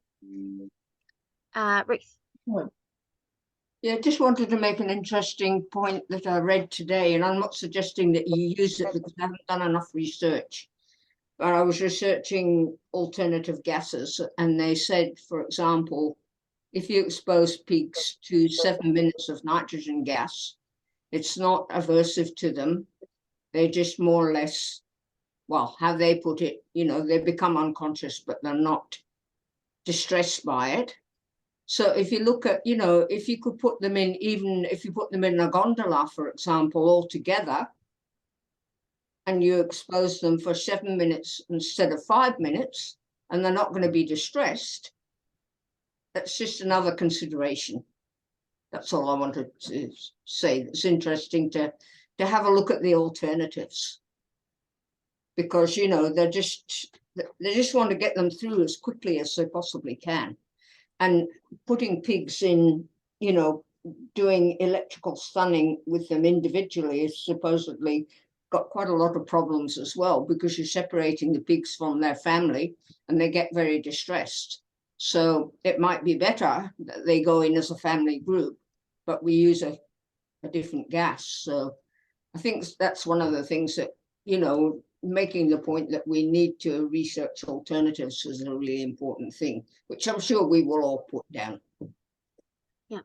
Ruth. Yeah, just wanted to make an interesting point that I read today, and I'm not suggesting that you use it because I haven't done enough research. But I was researching alternative gases, and they said, for example, if you expose pigs to 7 minutes of nitrogen gas, it's not aversive to them. They just more or less, well, how they put it, you know, they become unconscious, but they're not distressed by it. So if you look at, you know, if you could put them in, even if you put them in a gondola, for example, all together, and you expose them for 7 minutes instead of 5 minutes, and they're not going to be distressed, that's just another consideration. That's all I wanted to say. It's interesting to have a look at the alternatives, because, you know, they just want to get them through as quickly as they possibly can. And putting pigs in, you know, doing electrical stunning with them individually is supposedly got quite a lot of problems as well, because you're separating the pigs from their family and they get very distressed. So it might be better that they go in as a family group, but we use a different gas. So I think that's one of the things that, you know, making the point that we need to research alternatives is a really important thing, which I'm sure we will all put down. Yeah.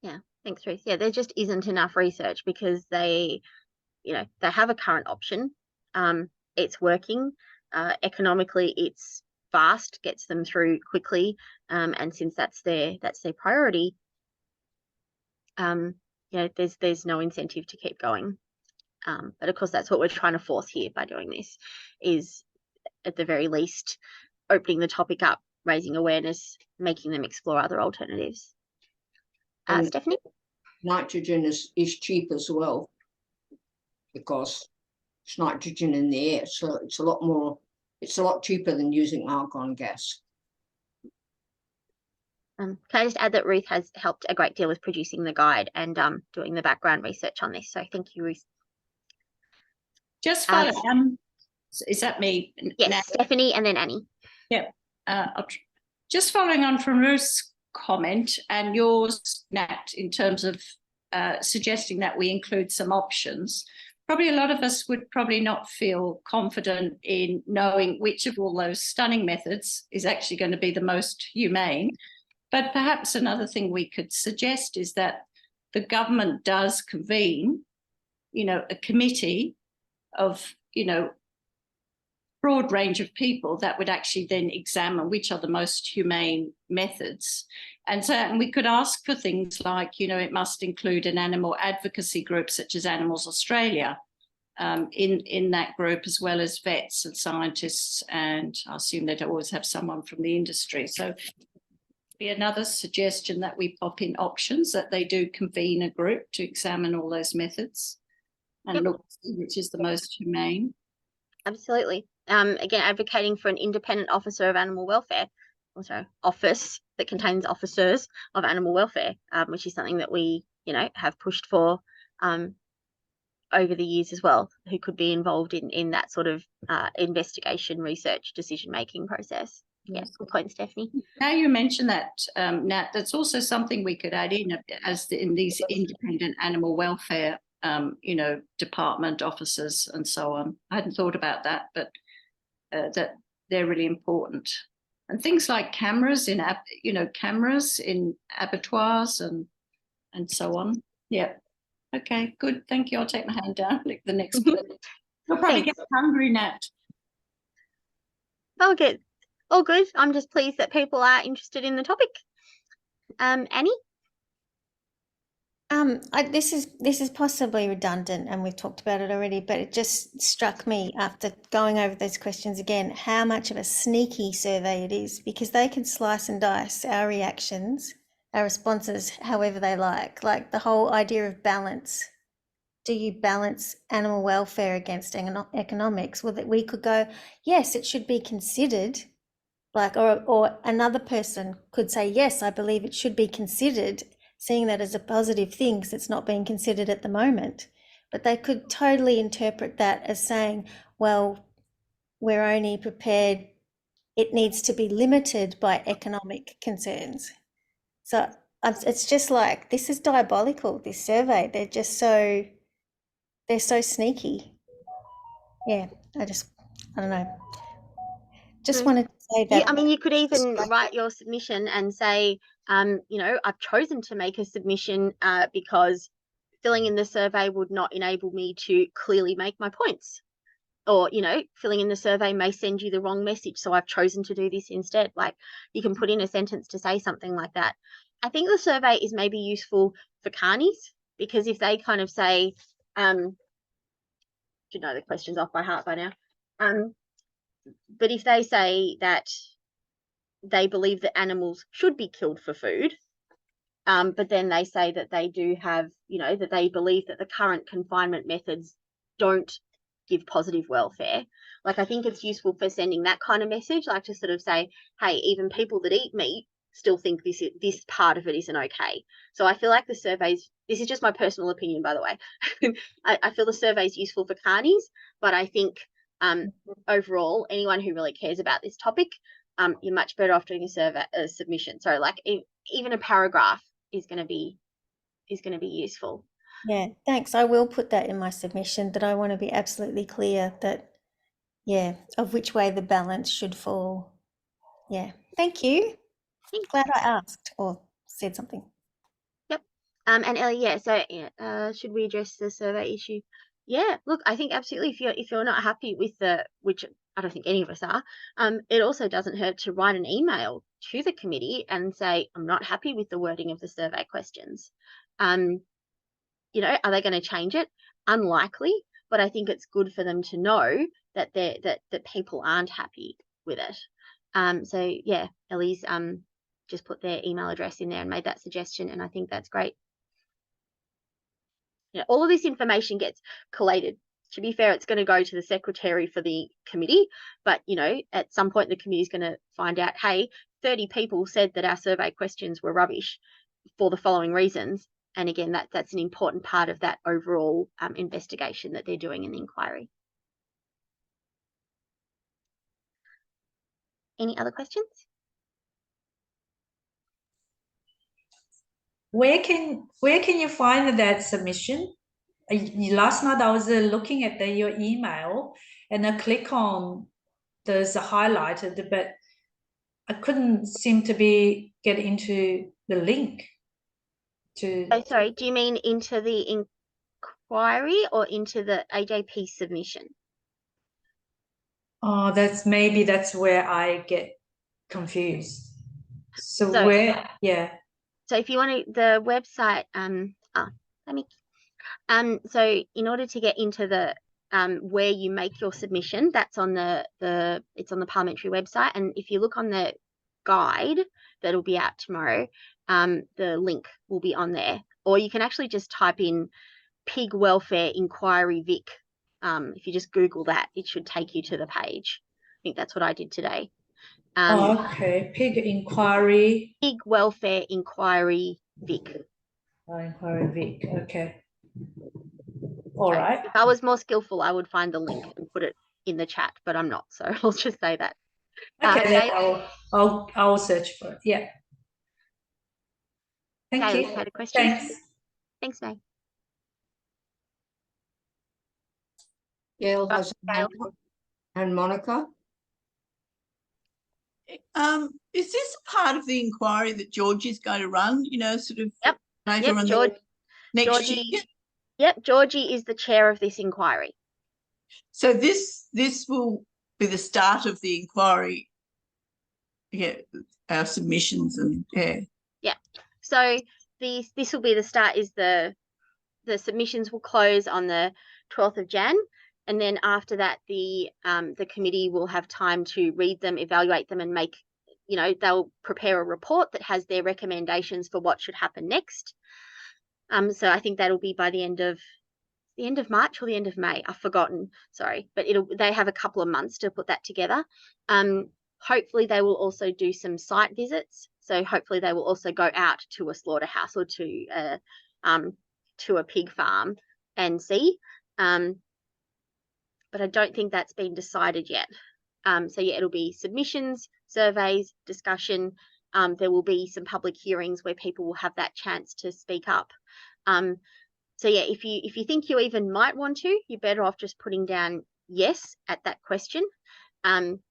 Yeah. Thanks, Ruth. Yeah, there just isn't enough research because they have a current option. It's working. Economically, it's fast, gets them through quickly. And since that's their priority, there's no incentive to keep going. But of course, that's what we're trying to force here by doing this, is at the very least opening the topic up, raising awareness, making them explore other alternatives. Stephanie? Nitrogen is cheap as well, because it's nitrogen in the air, so it's a lot cheaper than using argon gas. Can I just add that Ruth has helped a great deal with producing the guide and doing the background research on this. So thank you, Ruth. Just is that me? Yes, Nat? Stephanie and then Annie. Yep. Just following on from Ruth's comment and yours, Nat, in terms of suggesting that we include some options. Probably a lot of us would probably not feel confident in knowing which of all those stunning methods is actually going to be the most humane. But perhaps another thing we could suggest is that the government does convene, a committee of, broad range of people that would actually then examine which are the most humane methods. And so we could ask for things like, it must include an animal advocacy group such as Animals Australia in that group, as well as vets and scientists, and I assume they'd always have someone from the industry. So be another suggestion that we pop in options, that they do convene a group to examine all those methods and look which is the most humane. Absolutely. Again, advocating for an independent officer of animal welfare, also office that contains officers of animal welfare, which is something that we, have pushed for over the years as well, who could be involved in that sort of investigation, research, decision-making process. Yes, good point, Stephanie. Now you mention that, Nat, that's also something we could add in in these independent animal welfare department officers and so on. I hadn't thought about that, but that they're really important. And things like cameras in abattoirs and so on. Yeah. Okay, good. Thank you. I'll take my hand down. The next person. You'll probably get hungry, Nat. I'll get all good. I'm just pleased that people are interested in the topic. Annie? This is possibly redundant, and we've talked about it already, but it just struck me after going over those questions again, how much of a sneaky survey it is, because they can slice and dice our reactions, our responses, however they like the whole idea of balance. Do you balance animal welfare against economics? Well, that we could go, yes, it should be considered, or another person could say, yes, I believe it should be considered, seeing that as a positive thing because it's not being considered at the moment. But they could totally interpret that as saying, well, we're only prepared, it needs to be limited by economic concerns. So it's just like, this is diabolical, this survey. They're so sneaky. Yeah, I don't know. Just wanted to say that. Yeah, I mean, you could even write your submission and say, I've chosen to make a submission because filling in the survey would not enable me to clearly make my points. Or, filling in the survey may send you the wrong message, so I've chosen to do this instead. Like, you can put in a sentence to say something like that. I think the survey is maybe useful for carnies, because if they kind of say, should know the questions off by heart by now. But if they say that they believe that animals should be killed for food, but then they say that they do have, that they believe that the current confinement methods don't give positive welfare. Like, I think it's useful for sending that kind of message, like to sort of say, hey, even people that eat meat still think this part of it isn't okay. So I feel like the surveys, this is just my personal opinion, by the way. I feel the survey is useful for carnies, but I think overall, anyone who really cares about this topic, you're much better off doing a submission. So like even a paragraph is going to be useful. Yeah, thanks. I will put that in my submission, that I want to be absolutely clear that, of which way the balance should fall. Yeah, thank you. I'm glad I asked or said something. Yep. And Ellie, yeah, so should we address the survey issue? Yeah, look, I think absolutely if you're not happy with which I don't think any of us are, it also doesn't hurt to write an email to the committee and say, I'm not happy with the wording of the survey questions. You know, are they going to change it? Unlikely, but I think it's good for them to know that that people aren't happy with it. So yeah, Ellie's just put their email address in there and made that suggestion, and I think that's great. You know, all of this information gets collated. To be fair, it's going to go to the secretary for the committee, but you know, at some point the committee is going to find out, hey, 30 people said that our survey questions were rubbish for the following reasons. And again, that's an important part of that overall investigation that they're doing in the inquiry. Any other questions? Where can you find that submission? Last night I was looking at your email and I click on there's a highlighted, but I couldn't seem to get into the link to. Oh, sorry, do you mean into the inquiry or into the AJP submission? Oh, that's where I get confused. So where, yeah. So if you want to, the website, so in order to get into the where you make your submission, that's on it's on the parliamentary website, and if you look on the guide that'll be out tomorrow, the link will be on there, or you can actually just type in Pig Welfare Inquiry Vic. If you just Google that, it should take you to the page. I think that's what I did today. Okay, Pig Welfare Inquiry Vic. Inquiry Vic. Okay. All right. If I was more skillful, I would find the link and put it in the chat, but I'm not, so I'll just say that. Okay, then I'll search for it. Yeah. Thank Gail, you. you had a question? Thanks. Thanks, May. Gail has and Monica. Is this part of the inquiry that Georgie is going to run? You know, sort of later on next year. Yep, Georgie is the chair of this inquiry. So this will be the start of the inquiry. Yeah, our submissions and yeah. So this will be the start. Is the submissions will close on the 12th of Jan, and then after that, the committee will have time to read them, evaluate them, and make, you know, they'll prepare a report that has their recommendations for what should happen next. So I think that'll be by the end of March or the end of May. I've forgotten, sorry, but they have a couple of months to put that together. Hopefully they will also do some site visits. So hopefully they will also go out to a slaughterhouse or to a pig farm and see. But I don't think that's been decided yet. So yeah, it'll be submissions, surveys, discussion. There will be some public hearings where people will have that chance to speak up. So yeah, if you think you even might want to, you're better off just putting down yes at that question.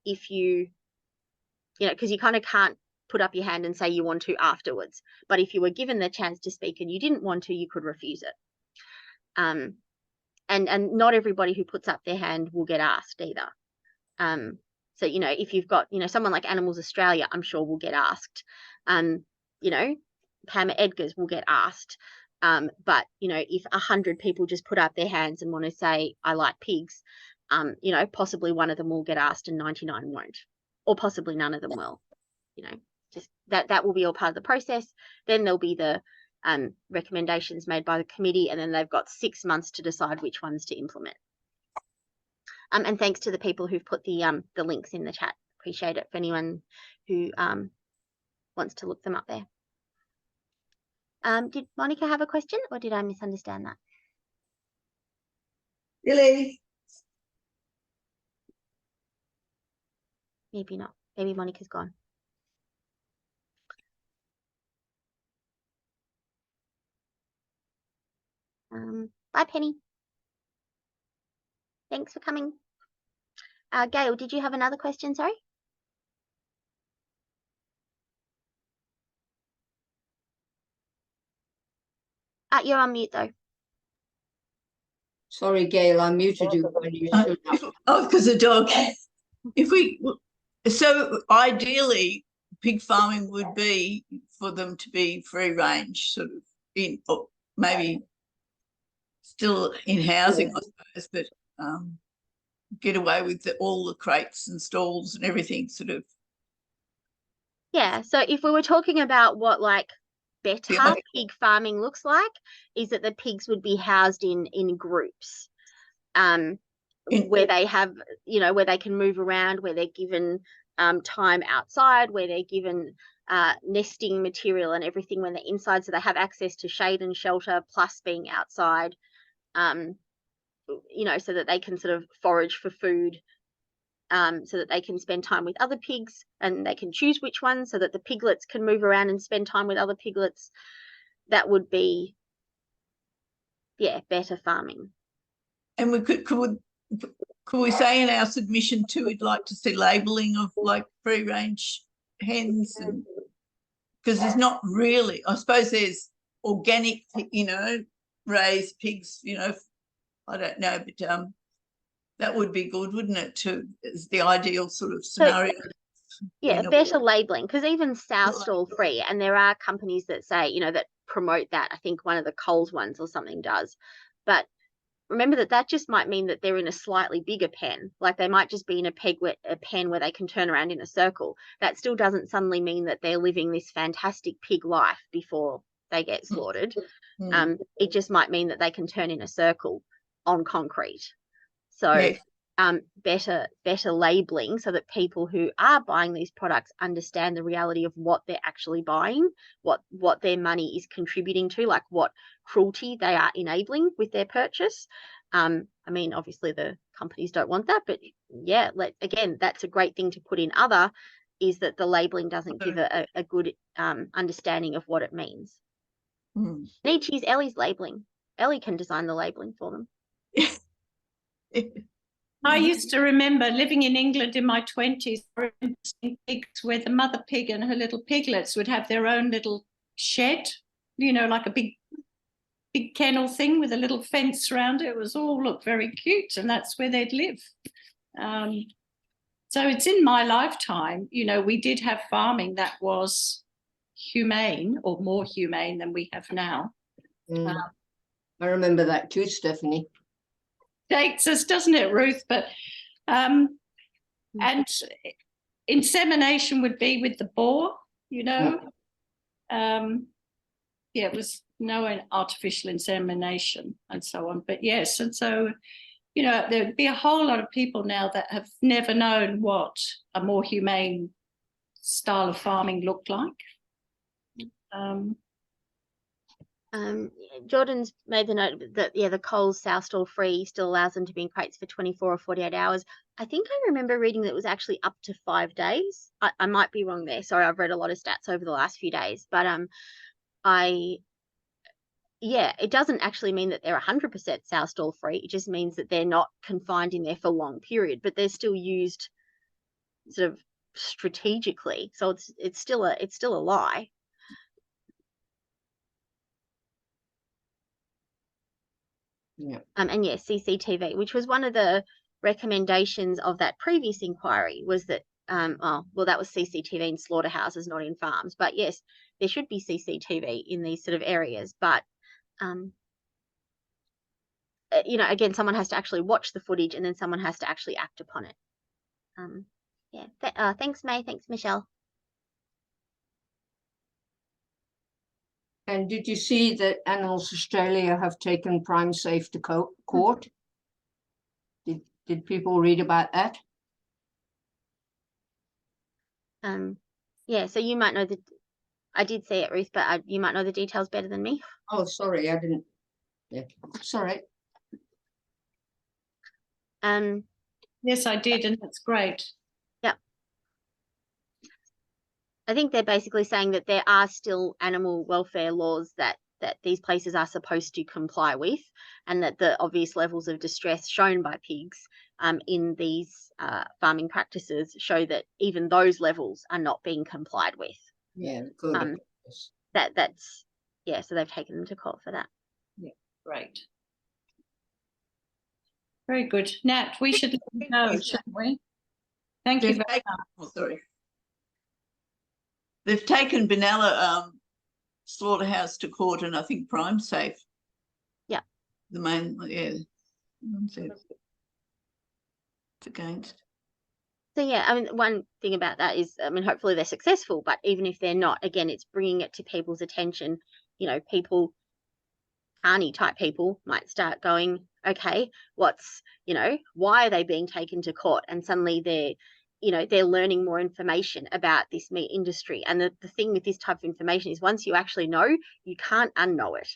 If you know, because you kind of can't put up your hand and say you want to afterwards. But if you were given the chance to speak and you didn't want to, you could refuse it. And not everybody who puts up their hand will get asked either. So, you know, if you've got, you know, someone like Animals Australia, I'm sure will get asked. You know, Pam Edgars will get asked. But, you know, if 100 people just put up their hands and want to say, I like pigs, you know, possibly one of them will get asked and 99 won't, or possibly none of them will, you know, just that will be all part of the process. Then there'll be the recommendations made by the committee, and then they've got 6 months to decide which ones to implement. And thanks to the people who've put the links in the chat. Appreciate it for anyone who wants to look them up there. Did Monica have a question, or did I misunderstand that? Really? Maybe not. Maybe Monica's gone. Bye, Penny. Thanks for coming. Gail, did you have another question? Sorry. You're on mute though. Sorry, Gail, I muted you when you stood up. Oh, because the dog. So ideally, pig farming would be for them to be free range, sort of in, or maybe still in housing, I suppose, but get away with all the crates and stalls and everything, sort of. Yeah, so if we were talking about what like better Yeah. pig farming looks like, is that the pigs would be housed in groups, where they have, you know, where they can move around, where they're given time outside, where they're given nesting material and everything when they're inside, so they have access to shade and shelter plus being outside, you know, so that they can sort of forage for food, so that they can spend time with other pigs and they can choose which ones, so that the piglets can move around and spend time with other piglets. That would be, yeah, better farming. And we could we say in our submission too, we'd like to see labelling of like free range hens, and because there's not really, I suppose there's organic, you know, raised pigs, you know, I don't know, but that would be good, wouldn't it? To is the ideal sort of scenario. So, yeah, better labelling, because even sow stall free, and there are companies that say, you know, that promote that. I think one of the Coles ones or something does, but remember that just might mean that they're in a slightly bigger pen. Like they might just be in a pen where they can turn around in a circle. That still doesn't suddenly mean that they're living this fantastic pig life before they get slaughtered. It just might mean that they can turn in a circle on concrete. So yeah. Better labeling, so that people who are buying these products understand the reality of what they're actually buying, what their money is contributing to, like what cruelty they are enabling with their purchase. I mean, obviously the companies don't want that, but yeah, again, that's a great thing to put in other, is that the labeling doesn't give a good understanding of what it means. Need to use Ellie's labeling. Ellie can design the labeling for them. I used to remember living in England in my 20s, pigs where the mother pig and her little piglets would have their own little shed, you know, like a big kennel thing with a little fence around it. It was all looked very cute, and that's where they'd live. So it's in my lifetime, you know, we did have farming that was humane, or more humane than we have now. I remember that too, Stephanie. Dates us, doesn't it, Ruth? But and insemination would be with the boar, you know. Yeah, it was no artificial insemination and so on. But yes, and so, you know, there'd be a whole lot of people now that have never known what a more humane style of farming looked like. Jordan's made the note that, yeah, the Coles sow stall free still allows them to be in crates for 24 or 48 hours. I think I remember reading that it was actually up to 5 days. I might be wrong there. Sorry, I've read a lot of stats over the last few days, but yeah, it doesn't actually mean that they're 100% sow stall free. It just means that they're not confined in there for a long period, but they're still used sort of strategically. So it's still a lie. Yeah. And yes, CCTV, which was one of the recommendations of that previous inquiry, was that well, that was CCTV in slaughterhouses, not in farms. But yes, there should be CCTV in these sort of areas. But you know, again, someone has to actually watch the footage, and then someone has to actually act upon it. Yeah. Thanks, May. Thanks, Michelle. And did you see that Animals Australia have taken Prime Safe to court? Did people read about that? Yeah, so you might know I did see it, Ruth, but you might know the details better than me. Oh, sorry, I didn't. Yeah, sorry. Yes, I did, and that's great. Yeah. I think they're basically saying that there are still animal welfare laws that these places are supposed to comply with, and that the obvious levels of distress shown by pigs in these farming practices show that even those levels are not being complied with. Yeah, good. That's yeah, so they've taken them to court for that. Great. Very good. Nat, we should know, shouldn't we? Thank you very much. Oh, sorry. They've taken Benalla slaughterhouse to court, and I think Prime Safe. Yeah. The main, yeah. It's against. So yeah, I mean, one thing about that is, I mean, hopefully they're successful, but even if they're not, again, it's bringing it to people's attention. You know, people, carny type people might start going, okay, what's, you know, why are they being taken to court? And suddenly they're, you know, they're learning more information about this meat industry. And the thing with this type of information is once you actually know, you can't unknow it.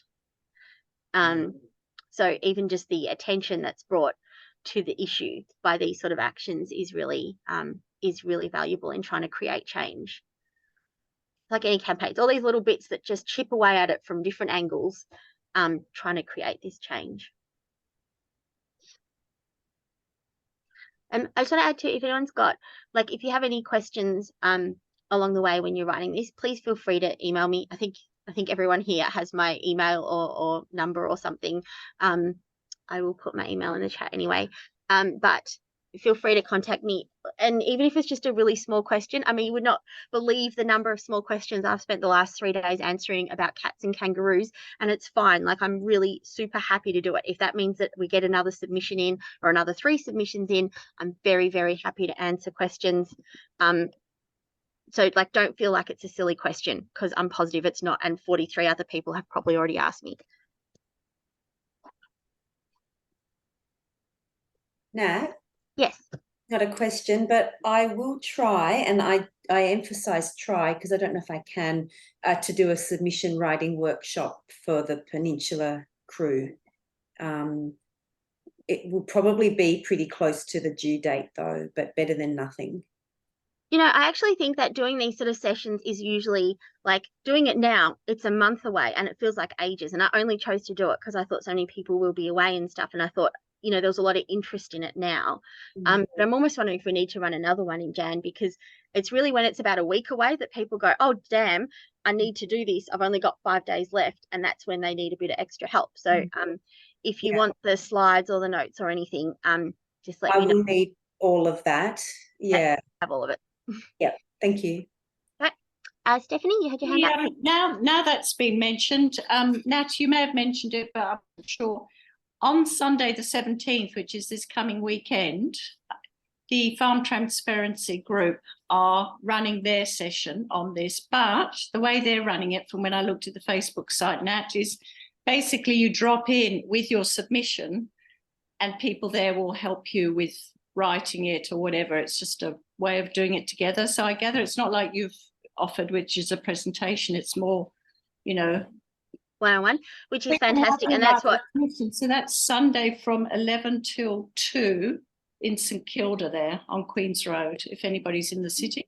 So even just the attention that's brought to the issue by these sort of actions is really valuable in trying to create change. Like any campaigns, all these little bits that just chip away at it from different angles, trying to create this change. And I just want to add to, if anyone's got, like, if you have any questions along the way when you're writing this, please feel free to email me. I think everyone here has my email or number or something. I will put my email in the chat anyway. But feel free to contact me. And even if it's just a really small question, I mean, you would not believe the number of small questions I've spent the last 3 days answering about cats and kangaroos, and it's fine. Like, I'm really super happy to do it. If that means that we get another submission in or another 3 submissions in, I'm very, very happy to answer questions. So, like, don't feel like it's a silly question, because I'm positive it's not, and 43 other people have probably already asked me. Nat? Yes. Not a question, but I will try, and I emphasize try because I don't know if I can, to do a submission writing workshop for the Peninsula crew. It will probably be pretty close to the due date though, but better than nothing. You know, I actually think that doing these sort of sessions is usually, like, doing it now, it's a month away and it feels like ages. And I only chose to do it because I thought so many people will be away and stuff. And I thought, you know, there was a lot of interest in it now. But I'm almost wondering if we need to run another one in Jan, because it's really when it's about a week away that people go, oh, damn, I need to do this. I've only got 5 days left. And that's when they need a bit of extra help. So if you want the slides or the notes or anything, just let me know. I will need all of that. Yeah. Have all of it. Yeah, thank you. Right. Stephanie, you had your hand up. Now that's been mentioned, Nat, you may have mentioned it, but I'm not sure. On Sunday the 17th, which is this coming weekend, the Farm Transparency Group are running their session on this, but the way they're running it, from when I looked at the Facebook site, Nat, is basically you drop in with your submission and people there will help you with writing it or whatever. It's just a way of doing it together. So I gather it's not like you've offered, which is a presentation. It's more, you know, one-on-one, which is fantastic. And that's what. So that's Sunday from 11 till 2 in St Kilda there on Queen's Road, if anybody's in the city.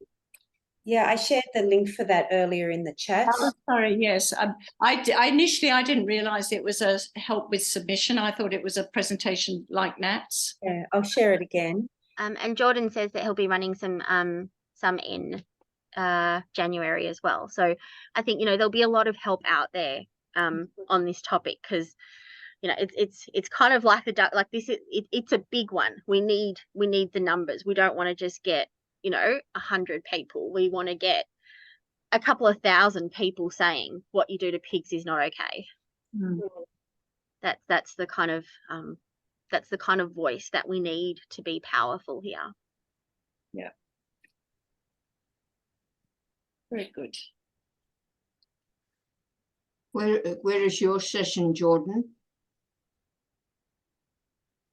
Yeah, I shared the link for that earlier in the chat. Oh, sorry, yes. Initially I didn't realise it was a help with submission. I thought it was a presentation like Nat's. Yeah, I'll share it again. And Jordan says that he'll be running some in January as well. So I think, you know, there'll be a lot of help out there on this topic, because, you know, it's kind of like it's a big one. We need the numbers. We don't want to just get, you know, 100 people. We want to get a couple of thousand people saying what you do to pigs is not okay. That's the kind of voice that we need to be powerful here. Yeah. Very good. Where is your session, Jordan?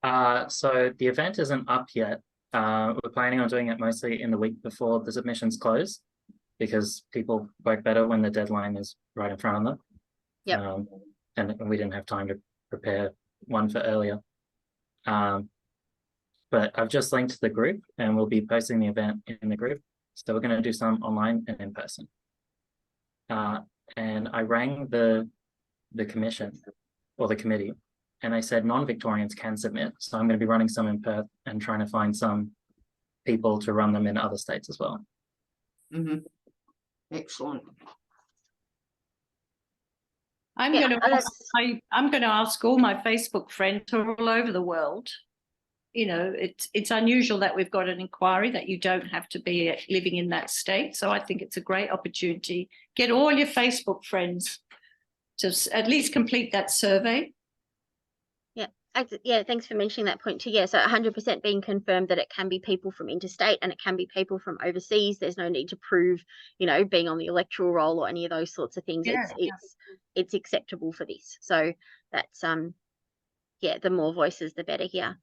So the event isn't up yet. We're planning on doing it mostly in the week before the submissions close, because people work better when the deadline is right in front of them. Yep. And we didn't have time to prepare one for earlier. But I've just linked the group and we'll be posting the event in the group. So we're going to do some online and in person. And I rang the commission or the committee, and they said non-Victorians can submit. So I'm going to be running some in Perth and trying to find some people to run them in other states as well. Excellent. I'm Yeah, going to ask, I'm going to ask all my Facebook friends who are all over the world. You know, it's unusual that we've got an inquiry that you don't have to be living in that state. So I think it's a great opportunity. Get all your Facebook friends to at least complete that survey. Yeah, thanks for mentioning that point too. Yeah, so 100% being confirmed that it can be people from interstate and it can be people from overseas. There's no need to prove, you know, being on the electoral roll or any of those sorts of things. Yeah. It's acceptable for this. So that's yeah, the more voices, the better here.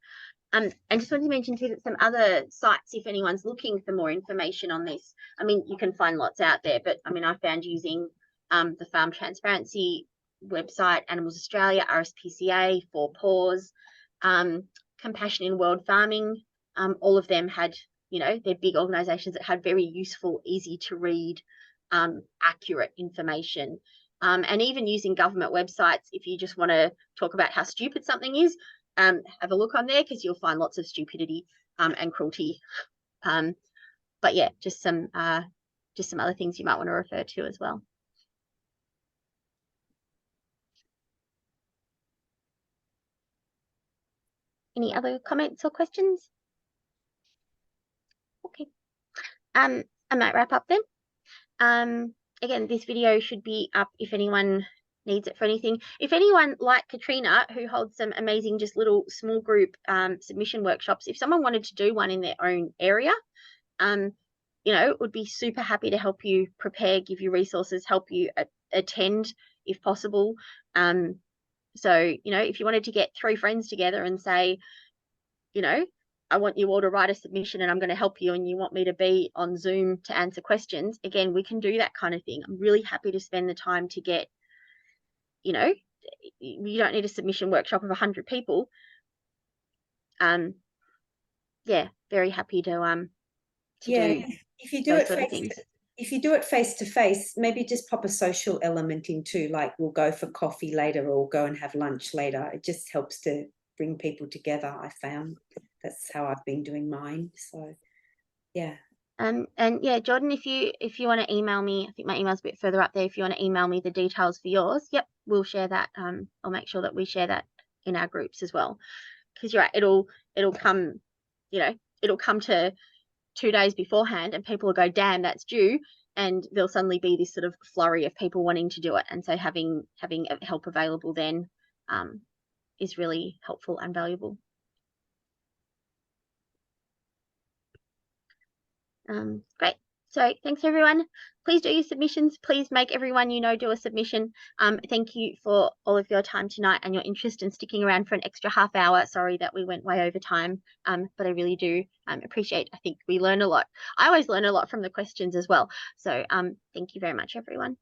And just wanted to mention too that some other sites, if anyone's looking for more information on this, I mean, you can find lots out there, but I mean, I found using the Farm Transparency website, Animals Australia, RSPCA, 4Paws, Compassion in World Farming, all of them had, you know, they're big organisations that had very useful, easy to read, accurate information. And even using government websites, if you just want to talk about how stupid something is, have a look on there because you'll find lots of stupidity and cruelty. But yeah, just some other things you might want to refer to as well. Any other comments or questions? Okay. I might wrap up then. Again, this video should be up if anyone needs it for anything. If anyone like Katrina, who holds some amazing just little small group submission workshops, if someone wanted to do one in their own area, you know, would be super happy to help you prepare, give you resources, help you attend if possible. So, you know, if you wanted to get 3 friends together and say, you know, I want you all to write a submission and I'm going to help you and you want me to be on Zoom to answer questions, again, we can do that kind of thing. I'm really happy to spend the time to get, you know, you don't need a submission workshop of 100 people. Yeah, very happy to Yeah, do if you do those it sort of things. if you do it face to face, maybe just pop a social element into, like, we'll go for coffee later or we'll go and have lunch later. It just helps to bring people together. I found that's how I've been doing mine. So yeah. And yeah, Jordan, if you want to email me, I think my email's a bit further up there. If you want to email me the details for yours, yep, we'll share that. I'll make sure that we share that in our groups as well. Because you're right, it'll come, you know, it'll come to 2 days beforehand and people will go, damn, that's due, and there'll suddenly be this sort of flurry of people wanting to do it. And so having help available then is really helpful and valuable. Great. So thanks everyone. Please do your submissions. Please make everyone you know do a submission. Thank you for all of your time tonight and your interest in sticking around for an extra half hour. Sorry that we went way over time, but I really do appreciate. I think we learn a lot. I always learn a lot from the questions as well. So thank you very much, everyone.